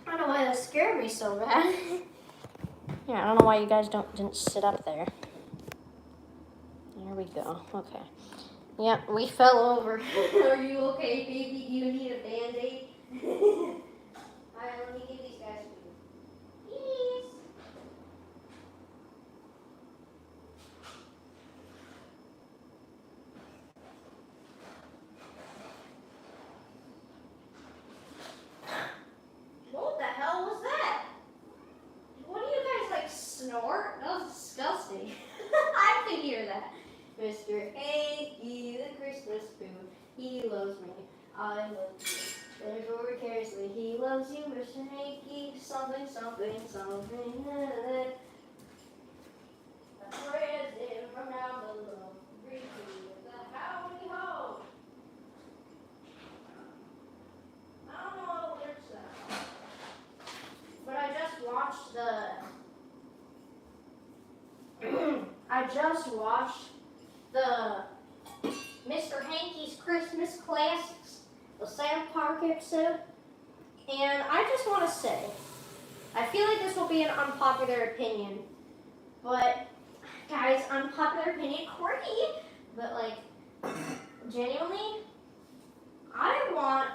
I don't know why that scared me so bad. Yeah, I don't know why you guys didn't sit up there. There we go. Okay. Yep, we fell over. Are you okay, baby? Do you need a Band-Aid? Alright, let me give these guys food. Please. What the hell was that? What do you guys like snort? That was disgusting. I could hear that. Mr. Hanky, the Christmas food. He loves me. I love you. Therefore, carelessly, he loves you, Mr. Hanky. Something, something, something. A present from down below. Greet you with a howdy ho. I don't know what the lyrics are. But I just watched the Mr. Hanky's Christmas Classics, the South Park episode, and I just want to say, I feel like this will be an unpopular opinion, but guys, unpopular opinion, quirky, but like, genuinely, I want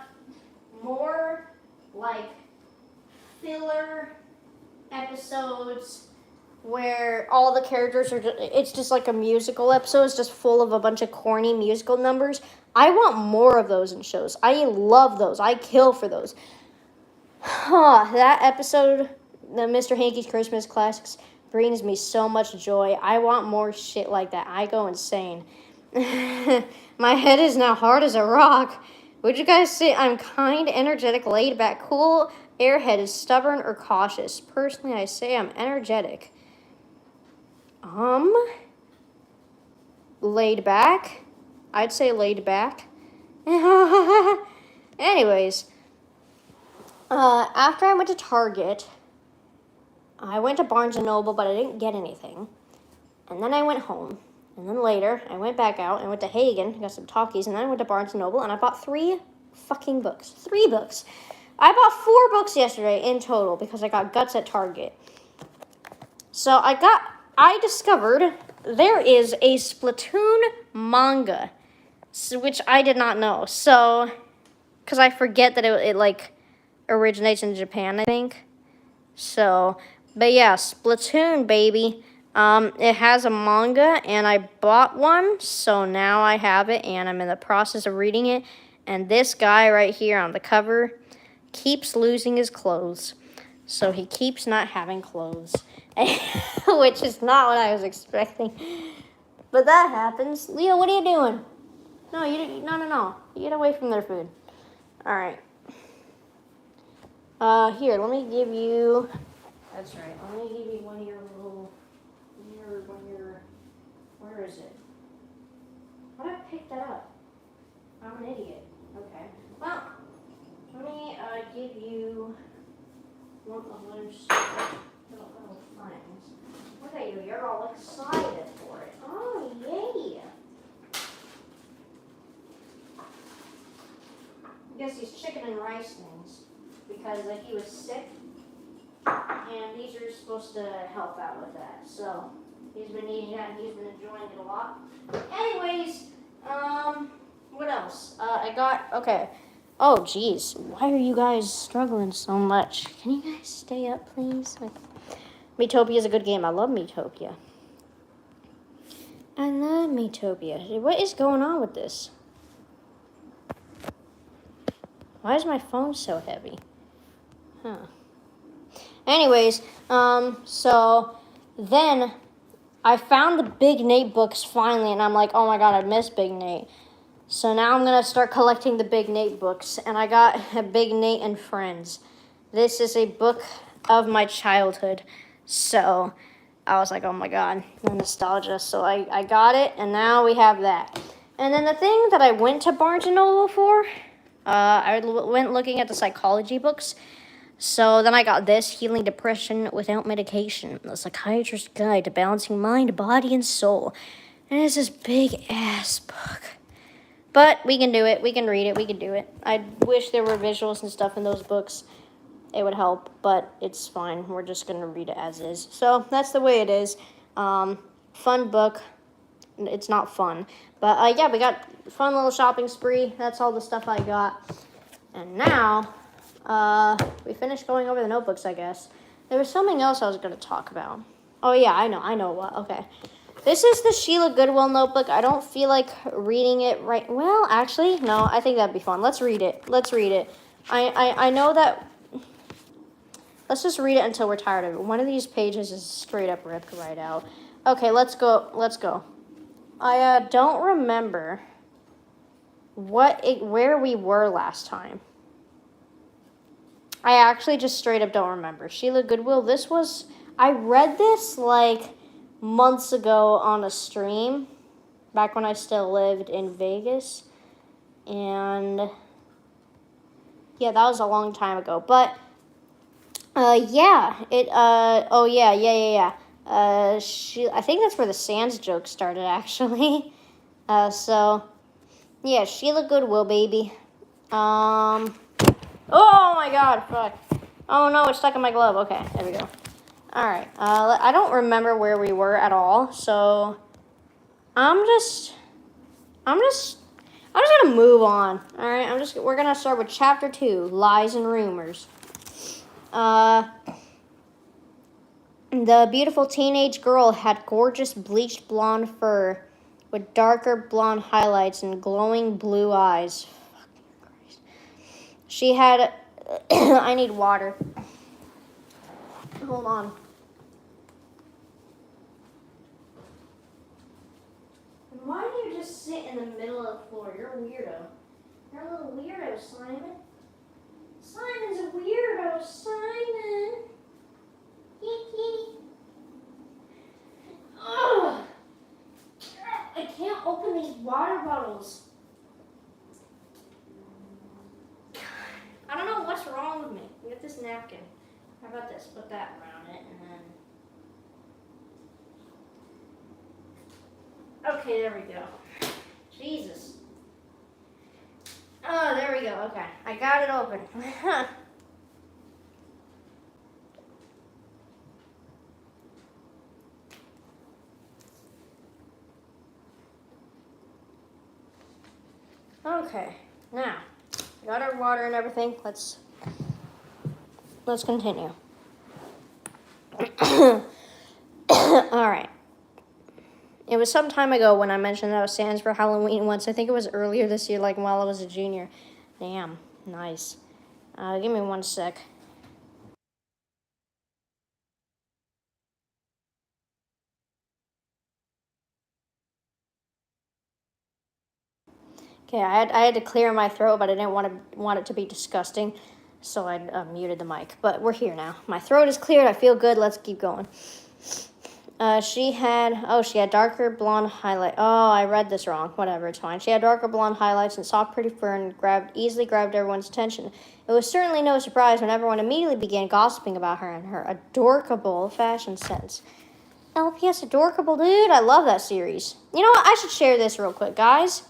more like filler episodes where all the characters are it's just like a musical episode. It's just full of a bunch of corny musical numbers. I want more of those in shows. I love those. I kill for those. That episode, the Mr. Hanky's Christmas Classics, brings me so much joy. I want more shit like that. I go insane. My head is now hard as a rock. Would you guys say I'm kind, energetic, laid back, cool, airhead, is stubborn, or cautious? Personally, I say I'm energetic. Laid back. I'd say laid back. Anyways, after I went to Target, I went to Barnes & Noble, but I didn't get anything. And then I went home. And then later, I went back out and went to Hagen, got some talkies, and then I went to Barnes & Noble, and I bought 3 fucking books. 3 books. I bought 4 books yesterday in total because I got Guts at Target. So I discovered there is a Splatoon manga, which I did not know. So, because I forget that it like originates in Japan, I think. So, but yeah, Splatoon, baby. It has a manga, and I bought one, so now I have it, and I'm in the process of reading it. And this guy right here on the cover keeps losing his clothes. So he keeps not having clothes, which is not what I was expecting. But that happens. Leo, what are you doing? No, no. You get away from their food. All right. Here, let me give you. That's right. Let me give you one of your little. Where is it? How did I pick that up? I'm an idiot. Okay. Well, let me give you one of those little things. Look at you. You're all excited for it. Oh, yay. I guess these chicken and rice things because he was sick, and these are supposed to help out with that. So he's been eating that, and he's been enjoying it a lot. Anyways, what else? Okay. Oh, geez. Why are you guys struggling so much? Can you guys stay up, please? Miitopia is a good game. I love Miitopia. I love Miitopia. What is going on with this? Why is my phone so heavy? Huh. Anyways, so then I found the Big Nate books finally, and I'm like, oh my god, I miss Big Nate. So now I'm going to start collecting the Big Nate books, and I got a Big Nate and Friends. This is a book of my childhood, so I was like, oh my god, the nostalgia. So I got it, and now we have that. And then the thing that I went to Barnes & Noble for, I went looking at the psychology books. So then I got this, Healing Depression Without Medication, The Psychiatrist's Guide to Balancing Mind, Body, and Soul. And it's this big-ass book. But we can do it. We can read it. We can do it. I wish there were visuals and stuff in those books. It would help, but it's fine. We're just going to read it as is. So that's the way it is. Fun book. It's not fun. But yeah, we got a fun little shopping spree. That's all the stuff I got. And now... we finished going over the notebooks, I guess. There was something else I was going to talk about. Oh, yeah, I know what. Okay. This is the Sheila Goodwill notebook. I don't feel like reading it right. Well, actually, no, I think that'd be fun. Let's read it. I know that. Let's just read it until we're tired of it. One of these pages is straight up ripped right out. Okay, let's go. I don't remember where we were last time. I actually just straight up don't remember. Sheila Goodwill, I read this like months ago on a stream, back when I still lived in Vegas. And yeah, that was a long time ago. But yeah, I think that's where the Sands joke started, actually. So yeah, Sheila Goodwill, baby. Oh my god, fuck. Oh no, it's stuck in my glove. Okay, there we go. Alright, I don't remember where we were at all, so I'm just gonna move on. Alright, we're gonna start with chapter 2, Lies and Rumors. The beautiful teenage girl had gorgeous bleached blonde fur with darker blonde highlights and glowing blue eyes. She had... I need water. Hold on. Why do you just sit in the middle of the floor? You're a weirdo. You're a little weirdo, Simon. Simon's a weirdo, Simon. Ugh. I can't open these water bottles. I don't know what's wrong with me. Get this napkin. How about this? Put that around it and then... Okay, there we go. Jesus. Oh, there we go. Okay, I got it open. Okay, now... got our water and everything. Let's continue. All right. It was some time ago when I mentioned that I was Sans for Halloween once. I think it was earlier this year, like while I was a junior. Damn, nice. Give me 1 sec. Okay, I had to clear my throat, but I didn't want it to be disgusting, so I muted the mic. But we're here now. My throat is cleared. I feel good. Let's keep going. She had darker blonde highlight. Oh, I read this wrong. Whatever, it's fine. She had darker blonde highlights and soft, pretty fur and easily grabbed everyone's attention. It was certainly no surprise when everyone immediately began gossiping about her and her adorkable fashion sense. LPS Adorkable, dude. I love that series. You know what? I should share this real quick, guys.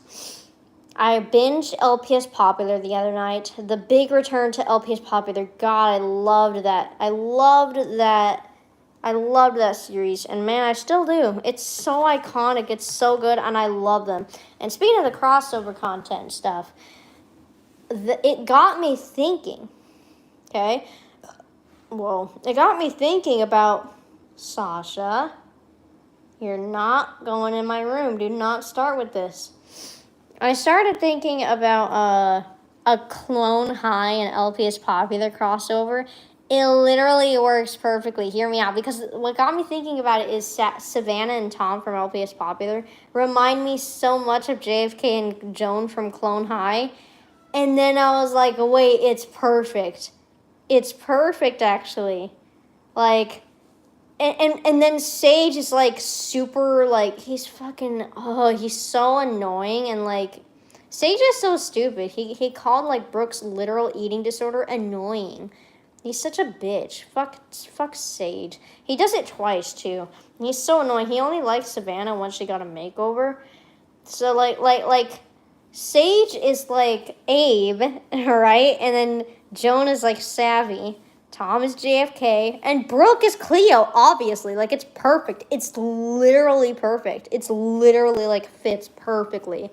I binged LPS Popular the other night. The big return to LPS Popular. God, I loved that. I loved that series. And man, I still do. It's so iconic. It's so good. And I love them. And speaking of the crossover content and stuff, it got me thinking. Okay? Well, it got me thinking about... Sasha, you're not going in my room. Do not start with this. I started thinking about a Clone High and LPS Popular crossover, it literally works perfectly. Hear me out, because what got me thinking about it is Savannah and Tom from LPS Popular remind me so much of JFK and Joan from Clone High. And then I was like, wait, it's perfect. It's perfect, actually. Like, and then Sage is like super, like, he's fucking, he's so annoying. And like, Sage is so stupid. He called like Brooke's literal eating disorder annoying. He's such a bitch. Fuck Sage. He does it twice too. He's so annoying. He only liked Savannah once she got a makeover. So like Sage is like Abe, right? And then Joan is like Savvy. Tom is JFK, and Brooke is Cleo, obviously. Like, it's perfect. It's literally perfect. It's literally, like, fits perfectly.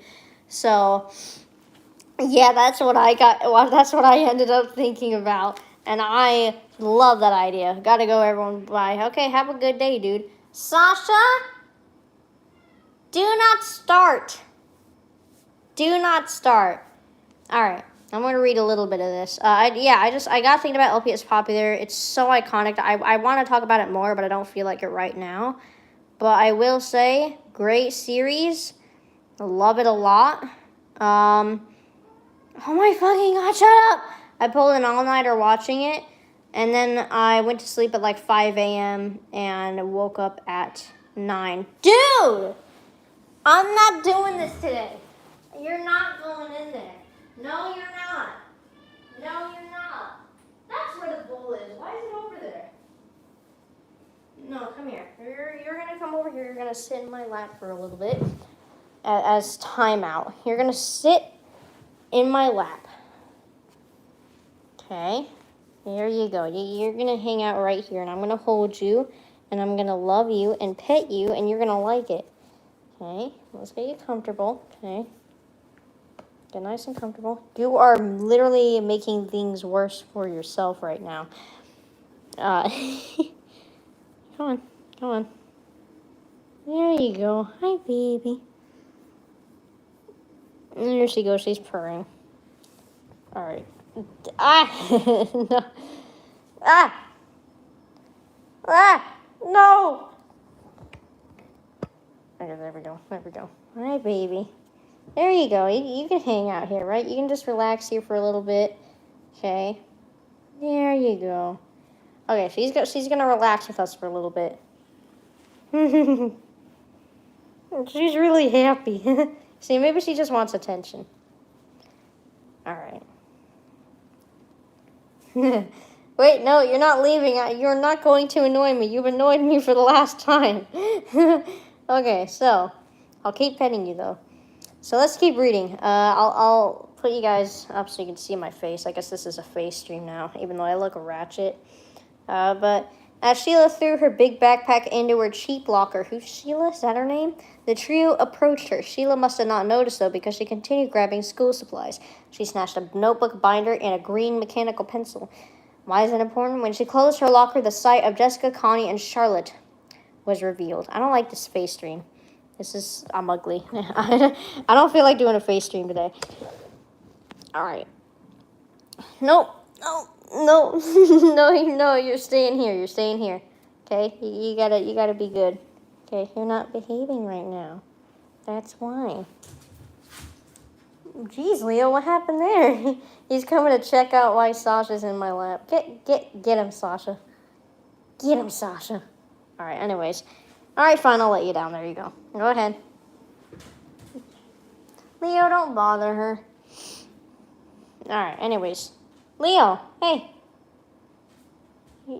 So, yeah, that's what I got. Well, that's what I ended up thinking about. And I love that idea. Gotta go, everyone. Bye. Okay, have a good day, dude. Sasha? Do not start. Do not start. All right. I'm going to read a little bit of this. I got thinking about LPS Popular. It's so iconic. I want to talk about it more, but I don't feel like it right now. But I will say, great series. I love it a lot. Oh my fucking god, shut up! I pulled an all-nighter watching it, and then I went to sleep at like 5 a.m. and woke up at 9. Dude! I'm not doing this today. You're not going in there. No, you're not. No, you're not. That's where the bowl is. Why is it over there? No, come here. You're going to come over here. You're going to sit in my lap for a little bit as timeout. You're going to sit in my lap. Okay. There you go. You're going to hang out right here, and I'm going to hold you, and I'm going to love you and pet you, and you're going to like it. Okay. Let's get you comfortable. Okay. Get nice and comfortable. You are literally making things worse for yourself right now. Come on. There you go. Hi, baby. And there she goes. She's purring. All right. No. No. Okay, there we go. Hi, baby. There you go. You can hang out here, right? You can just relax here for a little bit. Okay. There you go. Okay, she's gonna relax with us for a little bit. She's really happy. See, maybe she just wants attention. All right. Wait, no, you're not leaving. You're not going to annoy me. You've annoyed me for the last time. Okay, so I'll keep petting you though. So let's keep reading. I'll put you guys up so you can see my face. I guess this is a face stream now, even though I look ratchet. But as Sheila threw her big backpack into her cheap locker, who's Sheila? Is that her name? The trio approached her. Sheila must have not noticed, though, because she continued grabbing school supplies. She snatched a notebook binder and a green mechanical pencil. Why is it important? When she closed her locker, the sight of Jessica, Connie, and Charlotte was revealed. I don't like this face stream. I'm ugly. I don't feel like doing a face stream today. All right. No, you're staying here. Okay, you gotta be good. Okay, you're not behaving right now. That's why. Jeez, Leo, what happened there? He's coming to check out why Sasha's in my lap. Get him, Sasha. Get him, Sasha. All right, anyways. All right, fine, I'll let you down. There you go. Go ahead. Leo, don't bother her. All right, anyways. Leo, hey.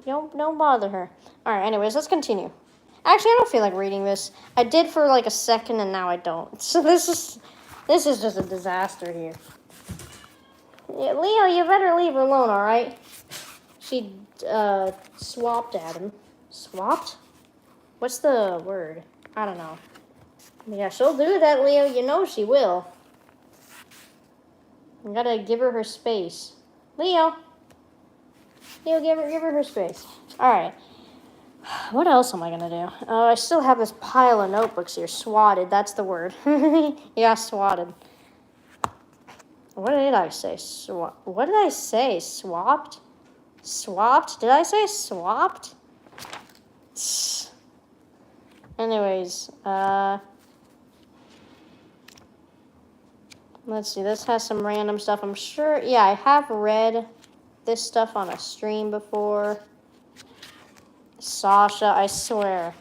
Don't bother her. All right, anyways, let's continue. Actually, I don't feel like reading this. I did for like a second, and now I don't. So this is just a disaster here. Yeah, Leo, you better leave her alone, all right? She swapped at him. Swapped? What's the word? I don't know. Yeah, she'll do that, Leo. You know she will. You gotta give her space. Leo, give her space. All right. What else am I gonna do? I still have this pile of notebooks here. Swatted, that's the word. Yeah, swatted. What did I say? What did I say? Swapped? Swapped? Did I say swapped? Anyways, let's see. This has some random stuff. I'm sure. Yeah, I have read this stuff on a stream before. Sasha, I swear.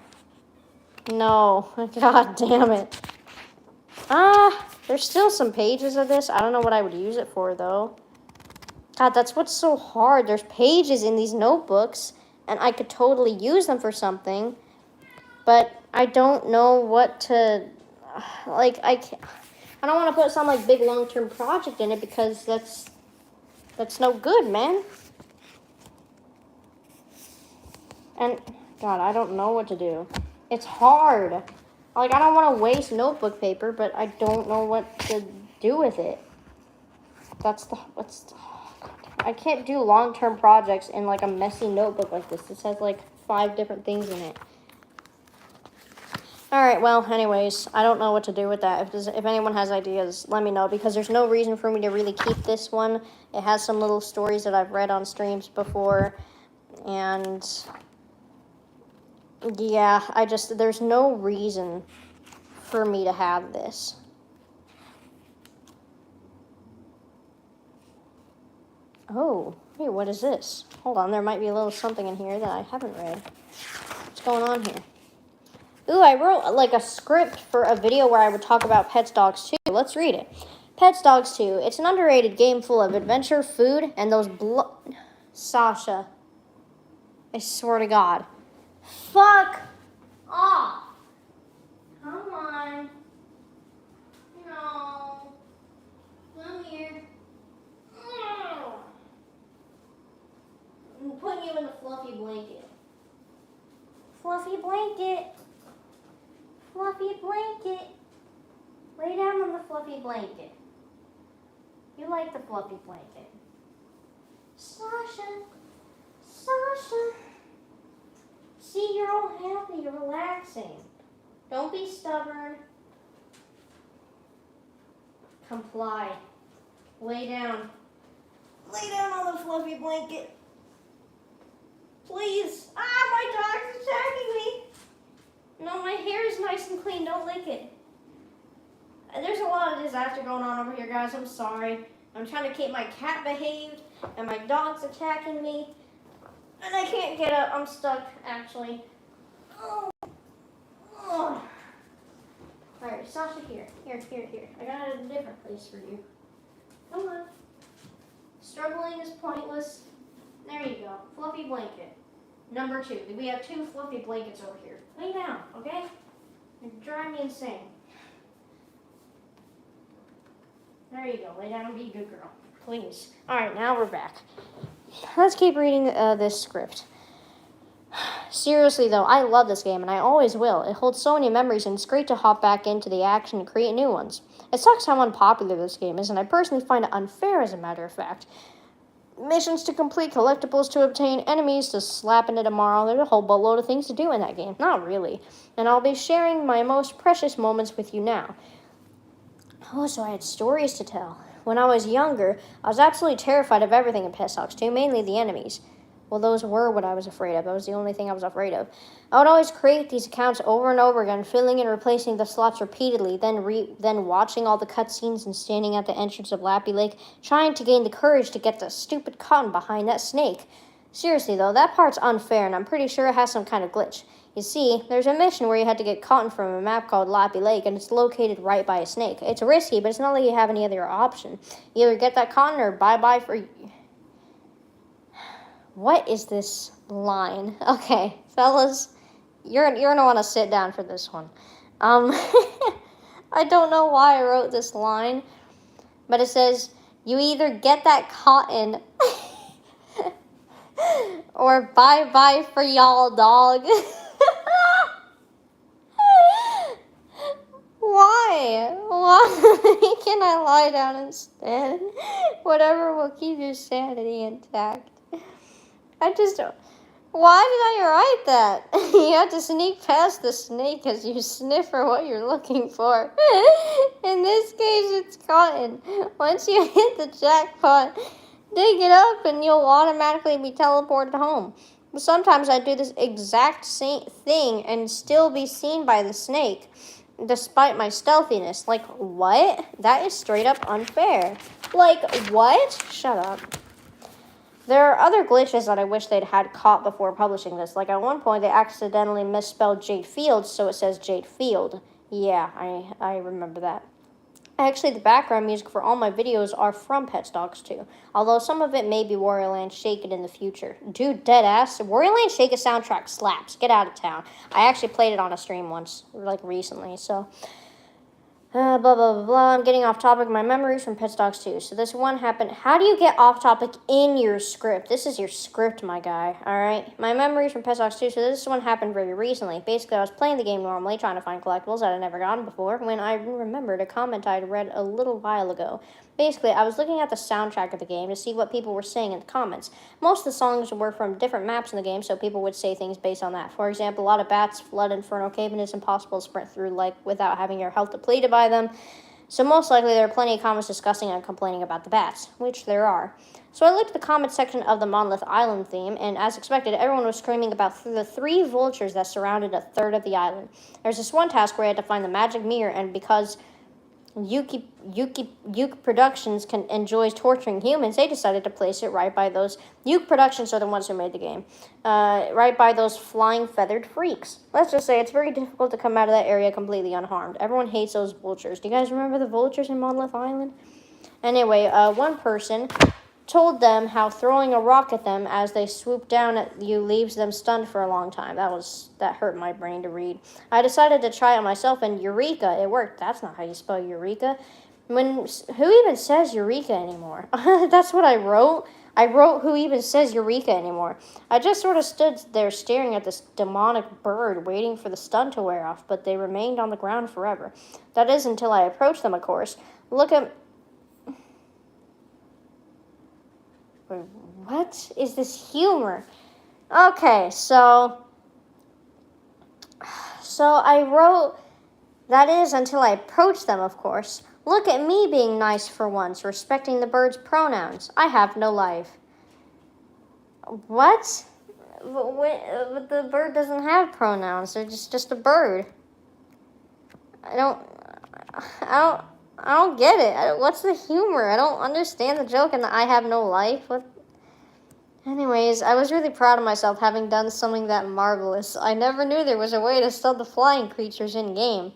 No. God damn it. There's still some pages of this. I don't know what I would use it for, though. God, that's what's so hard. There's pages in these notebooks, and I could totally use them for something, but I don't know what to, like, I don't want to put some, like, big long-term project in it because that's no good, man. And, God, I don't know what to do. It's hard. Like, I don't want to waste notebook paper, but I don't know what to do with it. I can't do long-term projects in, like, a messy notebook like this. This has, like, 5 different things in it. Alright, well, anyways, I don't know what to do with that. If anyone has ideas, let me know, because there's no reason for me to really keep this one. It has some little stories that I've read on streams before, and yeah, there's no reason for me to have this. Oh, hey, what is this? Hold on, there might be a little something in here that I haven't read. What's going on here? Ooh, I wrote like a script for a video where I would talk about Pets Dogs 2. Let's read it. Pets Dogs 2. It's an underrated game full of adventure, food, and those Sasha. I swear to God. Fuck off. Come on. No. Come here. I'm putting you in the fluffy blanket. Fluffy blanket. Fluffy blanket. Lay down on the fluffy blanket. You like the fluffy blanket. Sasha. Sasha. See, you're all happy. You're relaxing. Don't be stubborn. Comply. Lay down. Lay down on the fluffy blanket. Please. My dog's attacking me. No, my hair is nice and clean. Don't lick it. There's a lot of disaster going on over here, guys. I'm sorry. I'm trying to keep my cat behaved, and my dog's attacking me. And I can't get up. I'm stuck, actually. Oh. All right, Sasha, here. Here. I got a different place for you. Come on. Struggling is pointless. There you go. Fluffy blanket. Number 2. We have 2 fluffy blankets over here. Lay down, okay? You're driving me insane. There you go. Lay down and be a good girl. Please. All right, now we're back. Let's keep reading this script. Seriously, though, I love this game, and I always will. It holds so many memories, and it's great to hop back into the action and create new ones. It sucks how unpopular this game is, and I personally find it unfair, as a matter of fact. Missions to complete, collectibles to obtain, enemies to slap into tomorrow. There's a whole boatload of things to do in that game. Not really. And I'll be sharing my most precious moments with you now. Oh, so I had stories to tell. When I was younger, I was absolutely terrified of everything in Pet Dogs 2, mainly the enemies. Well, those were what I was afraid of. That was the only thing I was afraid of. I would always create these accounts over and over again, filling and replacing the slots repeatedly, then watching all the cutscenes and standing at the entrance of Lappy Lake, trying to gain the courage to get the stupid cotton behind that snake. Seriously, though, that part's unfair, and I'm pretty sure it has some kind of glitch. You see, there's a mission where you had to get cotton from a map called Lappy Lake, and it's located right by a snake. It's risky, but it's not like you have any other option. You either get that cotton or bye-bye for... What is this line? Okay, fellas, you're gonna want to sit down for this one. I don't know why I wrote this line, but it says, you either get that cotton or bye-bye for y'all, dog. Why? Why can I lie down instead? Whatever will keep your sanity intact. I just don't. Why did I write that? You have to sneak past the snake as you sniff for what you're looking for. In this case, it's cotton. Once you hit the jackpot, dig it up and you'll automatically be teleported home. But sometimes I do this exact same thing and still be seen by the snake, despite my stealthiness. Like, what? That is straight up unfair. Like, what? Shut up. There are other glitches that I wish they'd had caught before publishing this. Like, at one point, they accidentally misspelled Jade Fields, so it says Jade Field. Yeah, I remember that. Actually, the background music for all my videos are from Pet Dogs 2, although some of it may be Warrior Land Shake It in the future. Dude, deadass, Warrior Land Shake It soundtrack slaps. Get out of town. I actually played it on a stream once, like recently, so... blah, blah, blah, blah. I'm getting off topic. My memories from Pet Dogs 2. So this one happened. How do you get off topic in your script? This is your script, my guy. All right. My memories from Pet Dogs 2. So this one happened very recently. Basically, I was playing the game normally, trying to find collectibles that I'd never gotten before, when I remembered a comment I'd read a little while ago. Basically, I was looking at the soundtrack of the game to see what people were saying in the comments. Most of the songs were from different maps in the game, so people would say things based on that. For example, a lot of bats, flood, inferno cave, and it's impossible to sprint through like without having your health depleted by them. So most likely there are plenty of comments discussing and complaining about the bats, which there are. So I looked at the comment section of the Monolith Island theme, and as expected, everyone was screaming about the 3 vultures that surrounded a third of the island. There's this one task where I had to find the magic mirror, and because Yuki Productions enjoys torturing humans, they decided to place it right by those... Yuki Productions are the ones who made the game. Right by those flying feathered freaks. Let's just say it's very difficult to come out of that area completely unharmed. Everyone hates those vultures. Do you guys remember the vultures in Monolith Island? Anyway, one person told them how throwing a rock at them as they swoop down at you leaves them stunned for a long time. That hurt my brain to read. I decided to try it myself, and Eureka, it worked. That's not how you spell Eureka. Who even says Eureka anymore? That's what I wrote. I wrote, who even says Eureka anymore? I just sort of stood there staring at this demonic bird, waiting for the stun to wear off, but they remained on the ground forever. That is until I approached them, of course. Look at... What is this humor? Okay, so I wrote, that is until I approached them, of course. Look at me being nice for once, respecting the bird's pronouns. I have no life. What? But the bird doesn't have pronouns. They're just a bird. I don't get it. What's the humor? I don't understand the joke and the I have no life. What? Anyways, I was really proud of myself having done something that marvelous. I never knew there was a way to stun the flying creatures in-game.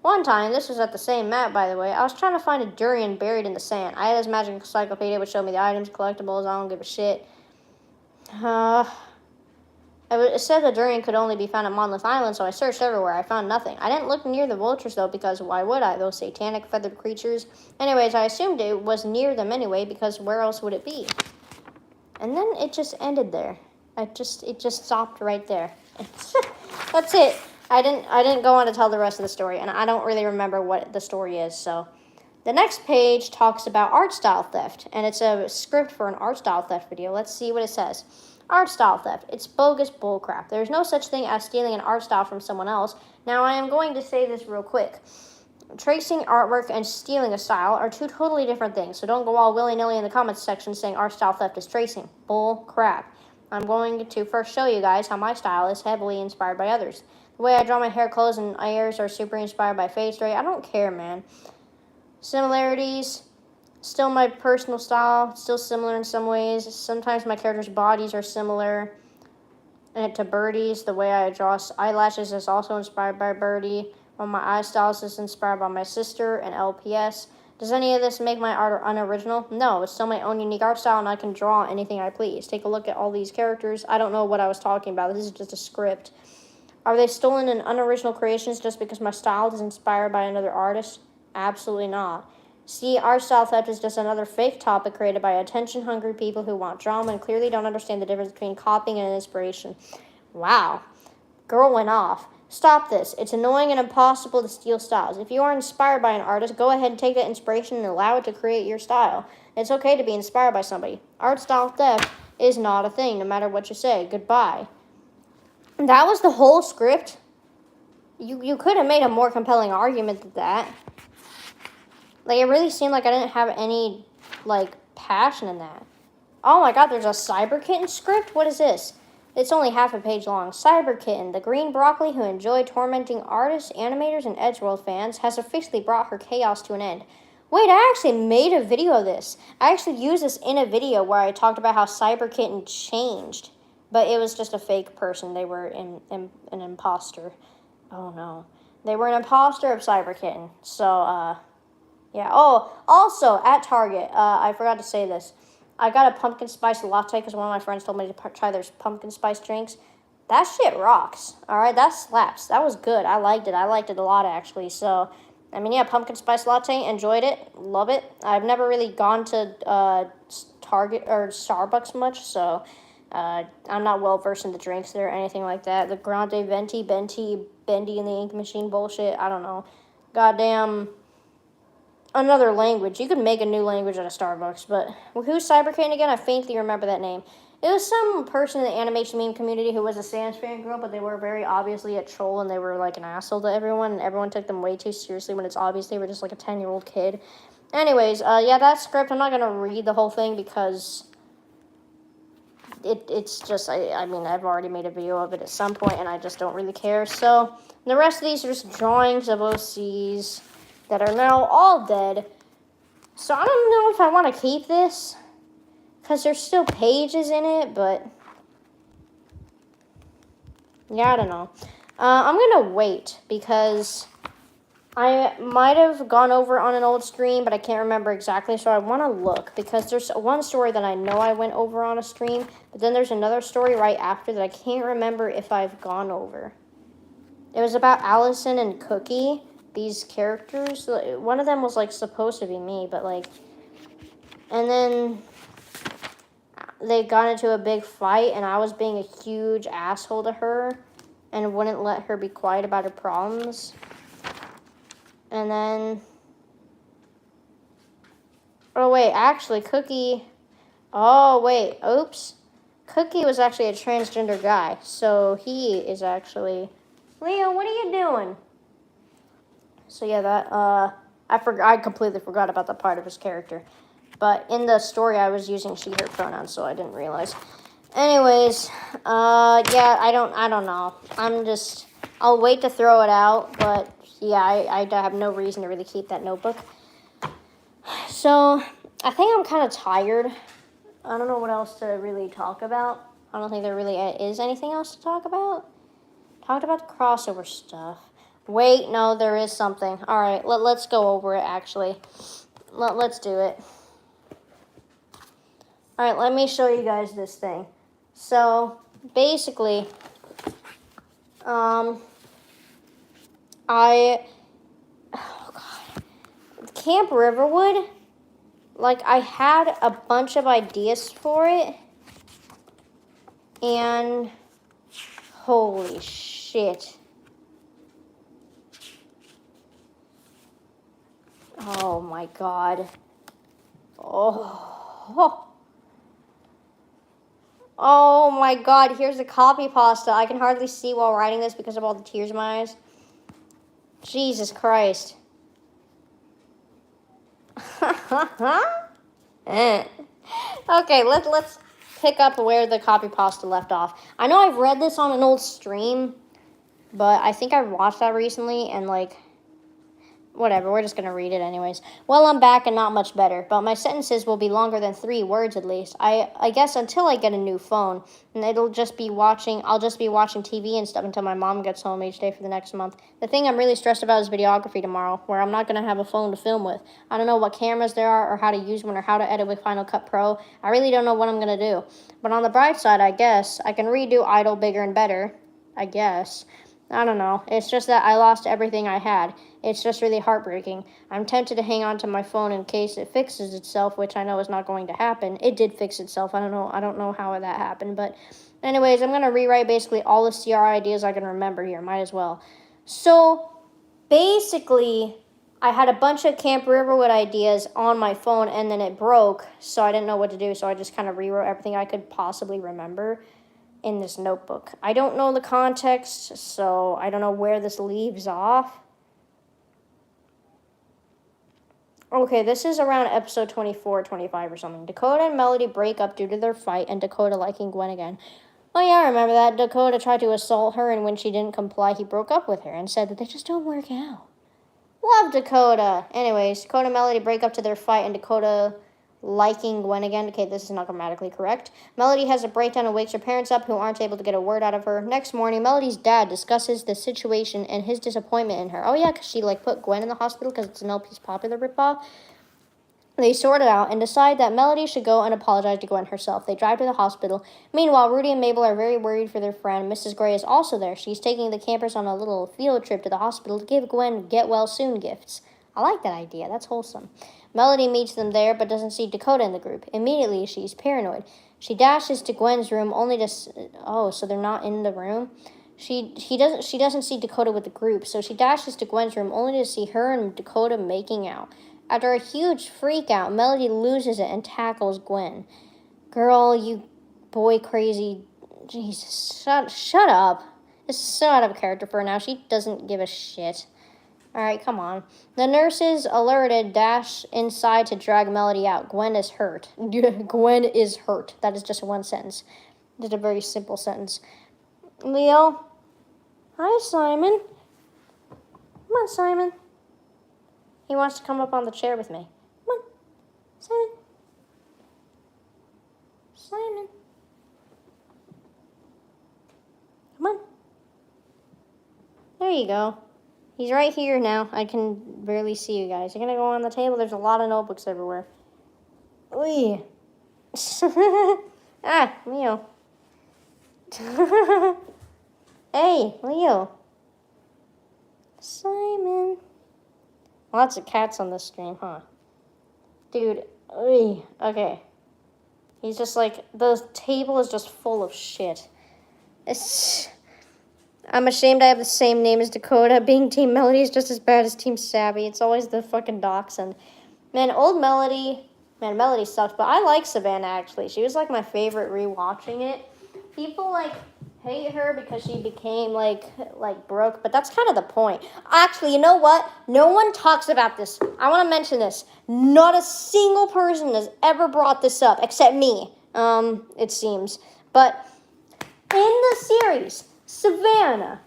One time, this was at the same map, by the way, I was trying to find a durian buried in the sand. I had this magic encyclopedia which showed me the items, collectibles, I don't give a shit. It said the durian could only be found at Monolith Island, so I searched everywhere. I found nothing. I didn't look near the vultures, though, because why would I? Those satanic feathered creatures. Anyways, I assumed it was near them anyway, because where else would it be? And then it just ended there. It just stopped right there. That's it. I didn't go on to tell the rest of the story, and I don't really remember what the story is, so. The next page talks about art style theft, and it's a script for an art style theft video. Let's see what it says. Art style theft. It's bogus bullcrap. There's no such thing as stealing an art style from someone else. Now, I am going to say this real quick. Tracing artwork and stealing a style are 2 totally different things, so don't go all willy-nilly in the comments section saying art style theft is tracing. Bull crap. I'm going to first show you guys how my style is heavily inspired by others. The way I draw my hair, clothes, and ears are super inspired by Fade Stray. I don't care, man. Similarities. Still my personal style. Still similar in some ways. Sometimes my characters' bodies are similar. And to Birdie's, the way I draw eyelashes is also inspired by Birdie. One of my eye styles is inspired by my sister and LPS. Does any of this make my art unoriginal? No, it's still my own unique art style, and I can draw anything I please. Take a look at all these characters. I don't know what I was talking about. This is just a script. Are they stolen and unoriginal creations just because my style is inspired by another artist? Absolutely not. See, art style theft is just another fake topic created by attention-hungry people who want drama and clearly don't understand the difference between copying and inspiration. Wow. Girl went off. Stop this. It's annoying and impossible to steal styles. If you are inspired by an artist, go ahead and take that inspiration and allow it to create your style. It's okay to be inspired by somebody. Art style theft is not a thing, no matter what you say. Goodbye. That was the whole script. You could have made a more compelling argument than that. Like, it really seemed like I didn't have any, like, passion in that. Oh my god, there's a Cyber Kitten script? What is this? It's only half a page long. Cyber Kitten, the green broccoli who enjoyed tormenting artists, animators, and Edgeworld fans, has officially brought her chaos to an end. Wait, I actually made a video of this. I actually used this in a video where I talked about how Cyber Kitten changed. But it was just a fake person. They were an imposter. Oh no. They were an imposter of Cyber Kitten. So, yeah. Oh, also, at Target, I forgot to say this. I got a pumpkin spice latte because one of my friends told me to try their pumpkin spice drinks. That shit rocks. All right, that slaps. That was good. I liked it. I liked it a lot, actually. So, I mean, yeah, pumpkin spice latte. Enjoyed it. Love it. I've never really gone to Target or Starbucks much, so I'm not well versed in the drinks there or anything like that. The Grande Venti, Bendy in the ink machine bullshit. I don't know. Goddamn. Another language. You could make a new language out of Starbucks, but who's Cybercane again? I faintly remember that name. It was some person in the animation meme community who was a Sans fan girl, but they were very obviously a troll and they were like an asshole to everyone, and everyone took them way too seriously when it's obvious they were just like a 10-year-old kid. Anyways, yeah, that script, I'm not going to read the whole thing because it's just, I mean, I've already made a video of it at some point, and I just don't really care. So, the rest of these are just drawings of OCs that are now all dead. So I don't know if I want to keep this, because there's still pages in it, but yeah, I don't know. I'm going to wait, because I might have gone over on an old stream, but I can't remember exactly, so I want to look, because there's one story that I know I went over on a stream, but then there's another story right after that I can't remember if I've gone over. It was about Allison and Cookie. These characters, one of them was like supposed to be me, but like, and then they got into a big fight and I was being a huge asshole to her and wouldn't let her be quiet about her problems. And then, oh wait, actually Cookie, oh wait, oops. Cookie was actually a transgender guy, so he is actually, Leo, what are you doing? So yeah, that, I completely forgot about that part of his character. But in the story, I was using she, her pronouns, so I didn't realize. Anyways, yeah, I don't know. I'll wait to throw it out, but yeah, I have no reason to really keep that notebook. So, I think I'm kind of tired. I don't know what else to really talk about. I don't think there really is anything else to talk about. Talked about the crossover stuff. Wait, no, there is something. All right, let's go over it, actually. Let's do it. All right, let me show you guys this thing. So, basically, oh, God. Camp Riverwood, like, I had a bunch of ideas for it, and holy shit. Oh my god. Oh my god, here's the copy pasta. I can hardly see while writing this because of all the tears in my eyes. Jesus Christ. Okay, let's pick up where the copy pasta left off. I know I've read this on an old stream, but I think I watched that recently and like, whatever, we're just going to read it anyways. Well, I'm back and not much better, but my sentences will be longer than 3 words at least. I guess until I get a new phone, and I'll just be watching TV and stuff until my mom gets home each day for the next month. The thing I'm really stressed about is videography tomorrow, where I'm not going to have a phone to film with. I don't know what cameras there are or how to use one or how to edit with Final Cut Pro. I really don't know what I'm going to do. But on the bright side, I guess, I can redo Idle bigger and better. I guess. I don't know. It's just that I lost everything I had. It's just really heartbreaking. I'm tempted to hang on to my phone in case it fixes itself, which I know is not going to happen. It did fix itself. I don't know how that happened, but anyways, I'm going to rewrite basically all the CR ideas I can remember here. Might as well. So, basically, I had a bunch of Camp Riverwood ideas on my phone, and then it broke, so I didn't know what to do, so I just kind of rewrote everything I could possibly remember. in this notebook. I don't know the context, so I don't know where this leaves off. Okay, this is around episode 24, 25 or something. Dakota and Melody break up due to their fight and Dakota liking Gwen again. Oh yeah, I remember that. Dakota tried to assault her, and when she didn't comply, he broke up with her and said that they just don't work out. Love Dakota. Anyways, Dakota and Melody break up to their fight, and Dakota liking Gwen again. Okay, this is not grammatically correct. Melody has a breakdown and wakes her parents up, who aren't able to get a word out of her. Next morning, Melody's dad discusses the situation and his disappointment in her. Oh yeah, because she put Gwen in the hospital because it's an LP's popular ripoff. They sort it out and decide that Melody should go and apologize to Gwen herself. They drive to the hospital. Meanwhile, Rudy and Mabel are very worried for their friend. Mrs. Gray is also there. She's taking the campers on a little field trip to the hospital to give Gwen get-well-soon gifts. I like that idea. That's wholesome. Melody meets them there but doesn't see Dakota in the group. Immediately, she's paranoid. She dashes to Gwen's room only to... Oh, so they're not in the room? She doesn't see Dakota with the group, so she dashes to Gwen's room only to see her and Dakota making out. After a huge freak-out, Melody loses it and tackles Gwen. Girl, you boy crazy... Jesus, shut up. This is so out of character for her now. She doesn't give a shit. Alright, come on. The nurses, alerted, dash inside to drag Melody out. Gwen is hurt. Gwen is hurt. That is just one sentence. Just a very simple sentence. Leo? Hi, Simon. Come on, Simon. He wants to come up on the chair with me. Come on, Simon. Simon. Come on. There you go. He's right here now. I can barely see you guys. You're going to go on the table? There's a lot of notebooks everywhere. Oy. Ah, Leo. Hey, Leo. Simon. Lots of cats on this stream, huh? Dude, okay. He's just the table is just full of shit. I'm ashamed I have the same name as Dakota. Being Team Melody is just as bad as Team Savvy. It's always the fucking dachshund. Man, Melody sucks, but I like Savannah, actually. She was, my favorite rewatching it. People, hate her because she became Brooke, but that's kind of the point. Actually, you know what? No one talks about this. I want to mention this. Not a single person has ever brought this up except me. It seems. But in the series, Savannah,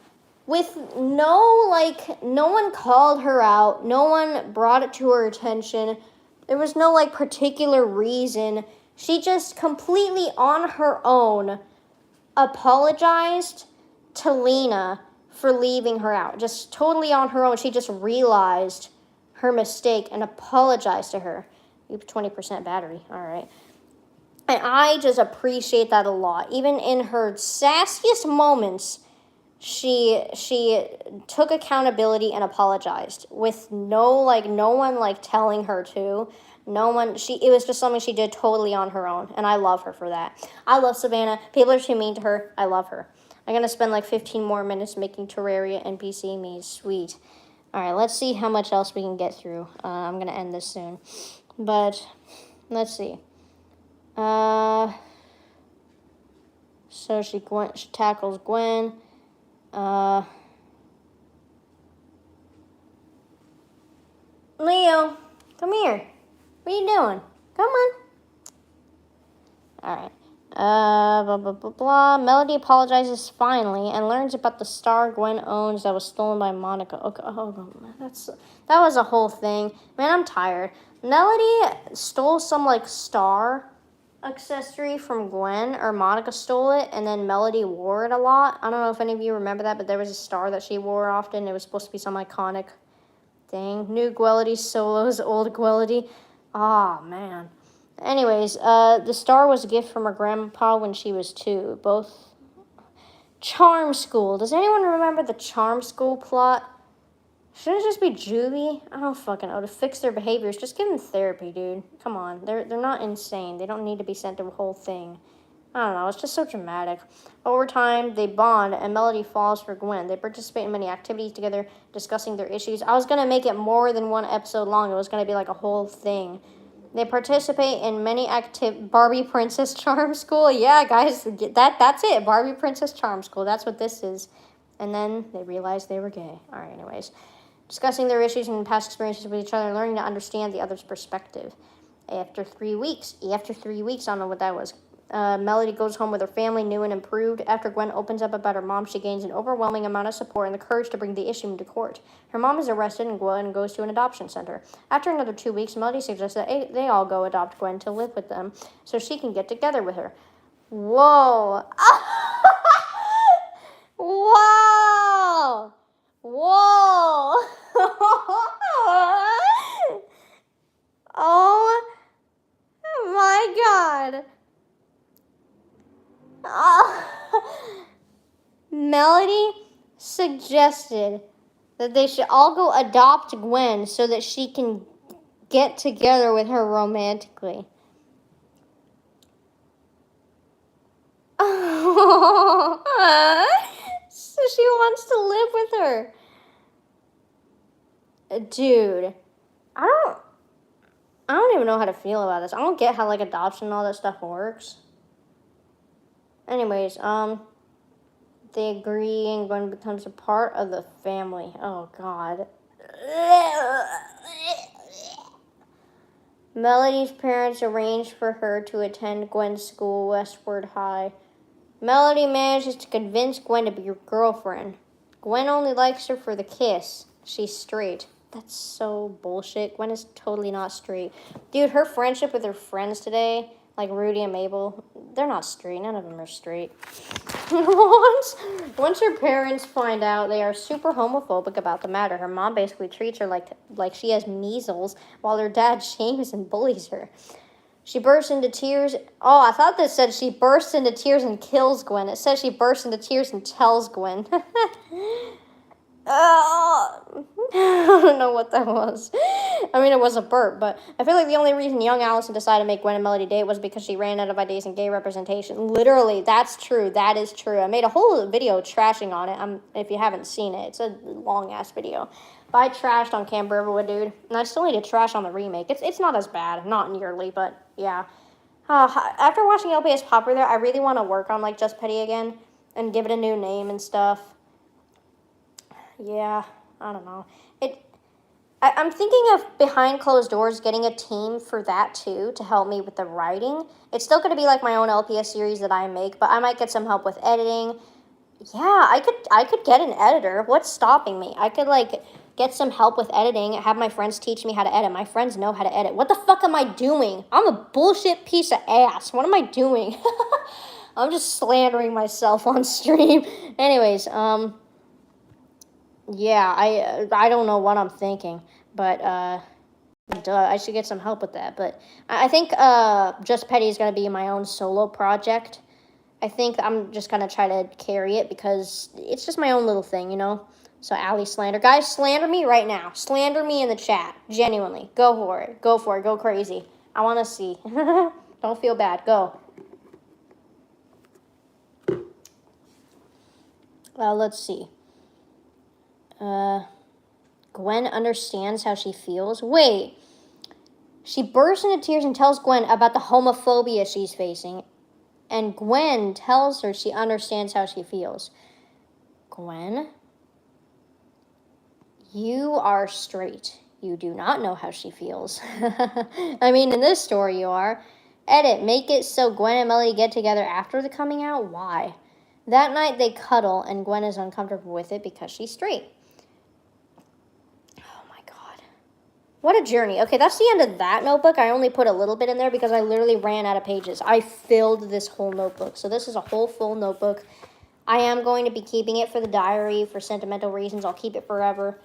with no one called her out, no one brought it to her attention. There was no particular reason. She just completely on her own apologized to Lena for leaving her out. Just totally on her own. She just realized her mistake and apologized to her. You have 20% battery. All right. And I just appreciate that a lot. Even in her sassiest moments, she took accountability and apologized with no one telling her to. It was just something she did totally on her own, and I love her for that. I love Savannah. People are too mean to her. I love her. I'm going to spend 15 more minutes making Terraria NPC me. Sweet. All right, let's see how much else we can get through. I'm going to end this soon. But, let's see. So she tackles Gwen. Leo, come here. What are you doing? Come on. All right. Blah, blah, blah, blah. Melody apologizes finally and learns about the star Gwen owns that was stolen by Monica. Okay, that was a whole thing. Man, I'm tired. Melody stole some, star accessory from Gwen, or Monica stole it, and then Melody wore it a lot. I don't know if any of you remember that, but there was a star that she wore often. It was supposed to be some iconic thing. New Gwellity solos, old Gwellity. Ah, man. Anyways, the star was a gift from her grandpa when she was 2. Both Charm School. Does anyone remember the Charm School plot? Shouldn't it just be juvie? I don't fucking know. To fix their behaviors, just give them therapy, dude. Come on. They're not insane. They don't need to be sent to a whole thing. I don't know. It's just so dramatic. Over time, they bond, and Melody falls for Gwen. They participate in many activities together, discussing their issues. I was going to make it more than one episode long. It was going to be a whole thing. They participate in many Barbie Princess Charm School. Yeah, guys, that's it. Barbie Princess Charm School. That's what this is. And then they realized they were gay. All right, anyways. Discussing their issues and past experiences with each other, learning to understand the other's perspective. After 3 weeks, I don't know what that was. Melody goes home with her family, new and improved. After Gwen opens up about her mom, she gains an overwhelming amount of support and the courage to bring the issue into court. Her mom is arrested and Gwen goes to an adoption center. After another 2 weeks, Melody suggests that they all go adopt Gwen to live with them so she can get together with her. Whoa. Wow. Whoa. Oh my God. Melody suggested that they should all go adopt Gwen so that she can get together with her romantically. So she wants to live with her. Dude, I don't even know how to feel about this. I don't get how like adoption and all that stuff works. Anyways, they agree and Gwen becomes a part of the family. Oh God. Melody's parents arranged for her to attend Gwen's school, Westward High. Melody manages to convince Gwen to be her girlfriend. Gwen only likes her for the kiss. She's straight. That's so bullshit. Gwen is totally not straight. Dude, her friendship with her friends today, like Rudy and Mabel, they're not straight. None of them are straight. Once her parents find out, they are super homophobic about the matter. Her mom basically treats her like she has measles, while her dad shames and bullies her. She bursts into tears. Oh, I thought this said she bursts into tears and kills Gwen. It says she bursts into tears and tells Gwen. I don't know what that was. I mean, it was a burp, but I feel like the only reason young Allison decided to make Gwen and Melody date was because she ran out of ideas in gay representation. Literally, that's true. That is true. I made a whole video trashing on it. If you haven't seen it, it's a long-ass video. But I trashed on Camp Riverwood, dude. And I still need to trash on the remake. It's not as bad. Not nearly, but yeah. After watching LPS Popper there, I really want to work on, like, Just Petty again and give it a new name and stuff. Yeah, I don't know. I'm thinking of behind closed doors getting a team for that too to help me with the writing. It's still going to be like my own LPS series that I make, but I might get some help with editing. Yeah, I could get an editor. What's stopping me? I could like get some help with editing, have my friends teach me how to edit. My friends know how to edit. What the fuck am I doing? I'm a bullshit piece of ass. What am I doing? I'm just slandering myself on stream. Anyways, yeah, I don't know what I'm thinking, but I should get some help with that. But I think Just Petty is going to be my own solo project. I think I'm just going to try to carry it because it's just my own little thing, you know? So Allie slander. Guys, slander me right now. Slander me in the chat. Genuinely. Go for it. Go for it. Go crazy. I want to see. Don't feel bad. Go. Let's see. Gwen understands how she feels. Wait. She bursts into tears and tells Gwen about the homophobia she's facing. And Gwen tells her she understands how she feels. Gwen, you are straight. You do not know how she feels. I mean, in this story you are. Edit, make it so Gwen and Melody get together after the coming out. Why? That night they cuddle and Gwen is uncomfortable with it because she's straight. What a journey. Okay, that's the end of that notebook. I only put a little bit in there because I literally ran out of pages. I filled this whole notebook. So this is a whole full notebook. I am going to be keeping it for the diary for sentimental reasons. I'll keep it forever.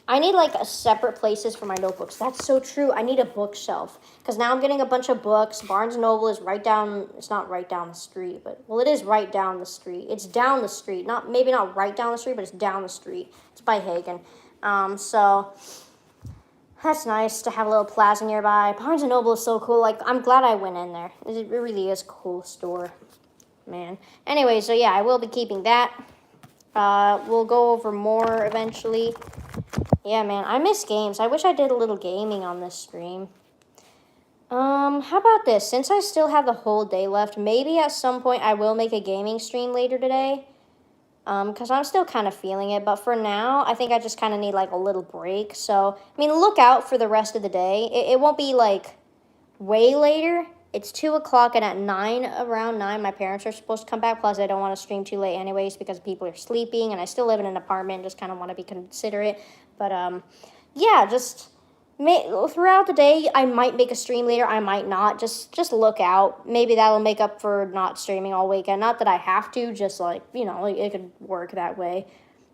I need like a separate places for my notebooks. That's so true. I need a bookshelf because now I'm getting a bunch of books. Barnes & Noble is right down. It's not right down the street, but well, it is right down the street. It's down the street. Maybe not right down the street, but it's down the street. It's by Hagen. So that's nice to have a little plaza nearby. Barnes & Noble is so cool. Like, I'm glad I went in there. It really is a cool store, man. Anyway, so yeah, I will be keeping that. We'll go over more eventually. Yeah, man, I miss games. I wish I did a little gaming on this stream. How about this? Since I still have the whole day left, maybe at some point I will make a gaming stream later today. Because I'm still kind of feeling it, but for now, I think I just kind of need like a little break. So, I mean, look out for the rest of the day. It won't be like way later. It's 2 o'clock, and at 9, around 9, my parents are supposed to come back. Plus, I don't want to stream too late anyways because people are sleeping, and I still live in an apartment, just kind of want to be considerate. But, yeah, just throughout the day, I might make a stream later. I might not. Just look out. Maybe that'll make up for not streaming all weekend. Not that I have to. Just like like it could work that way,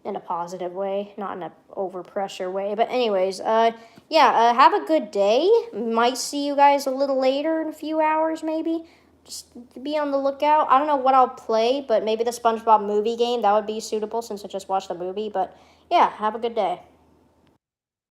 in a positive way, not in a overpressure way. But anyways, yeah. Have a good day. Might see you guys a little later in a few hours, maybe. Just be on the lookout. I don't know what I'll play, but maybe the SpongeBob movie game that would be suitable since I just watched the movie. But yeah, have a good day.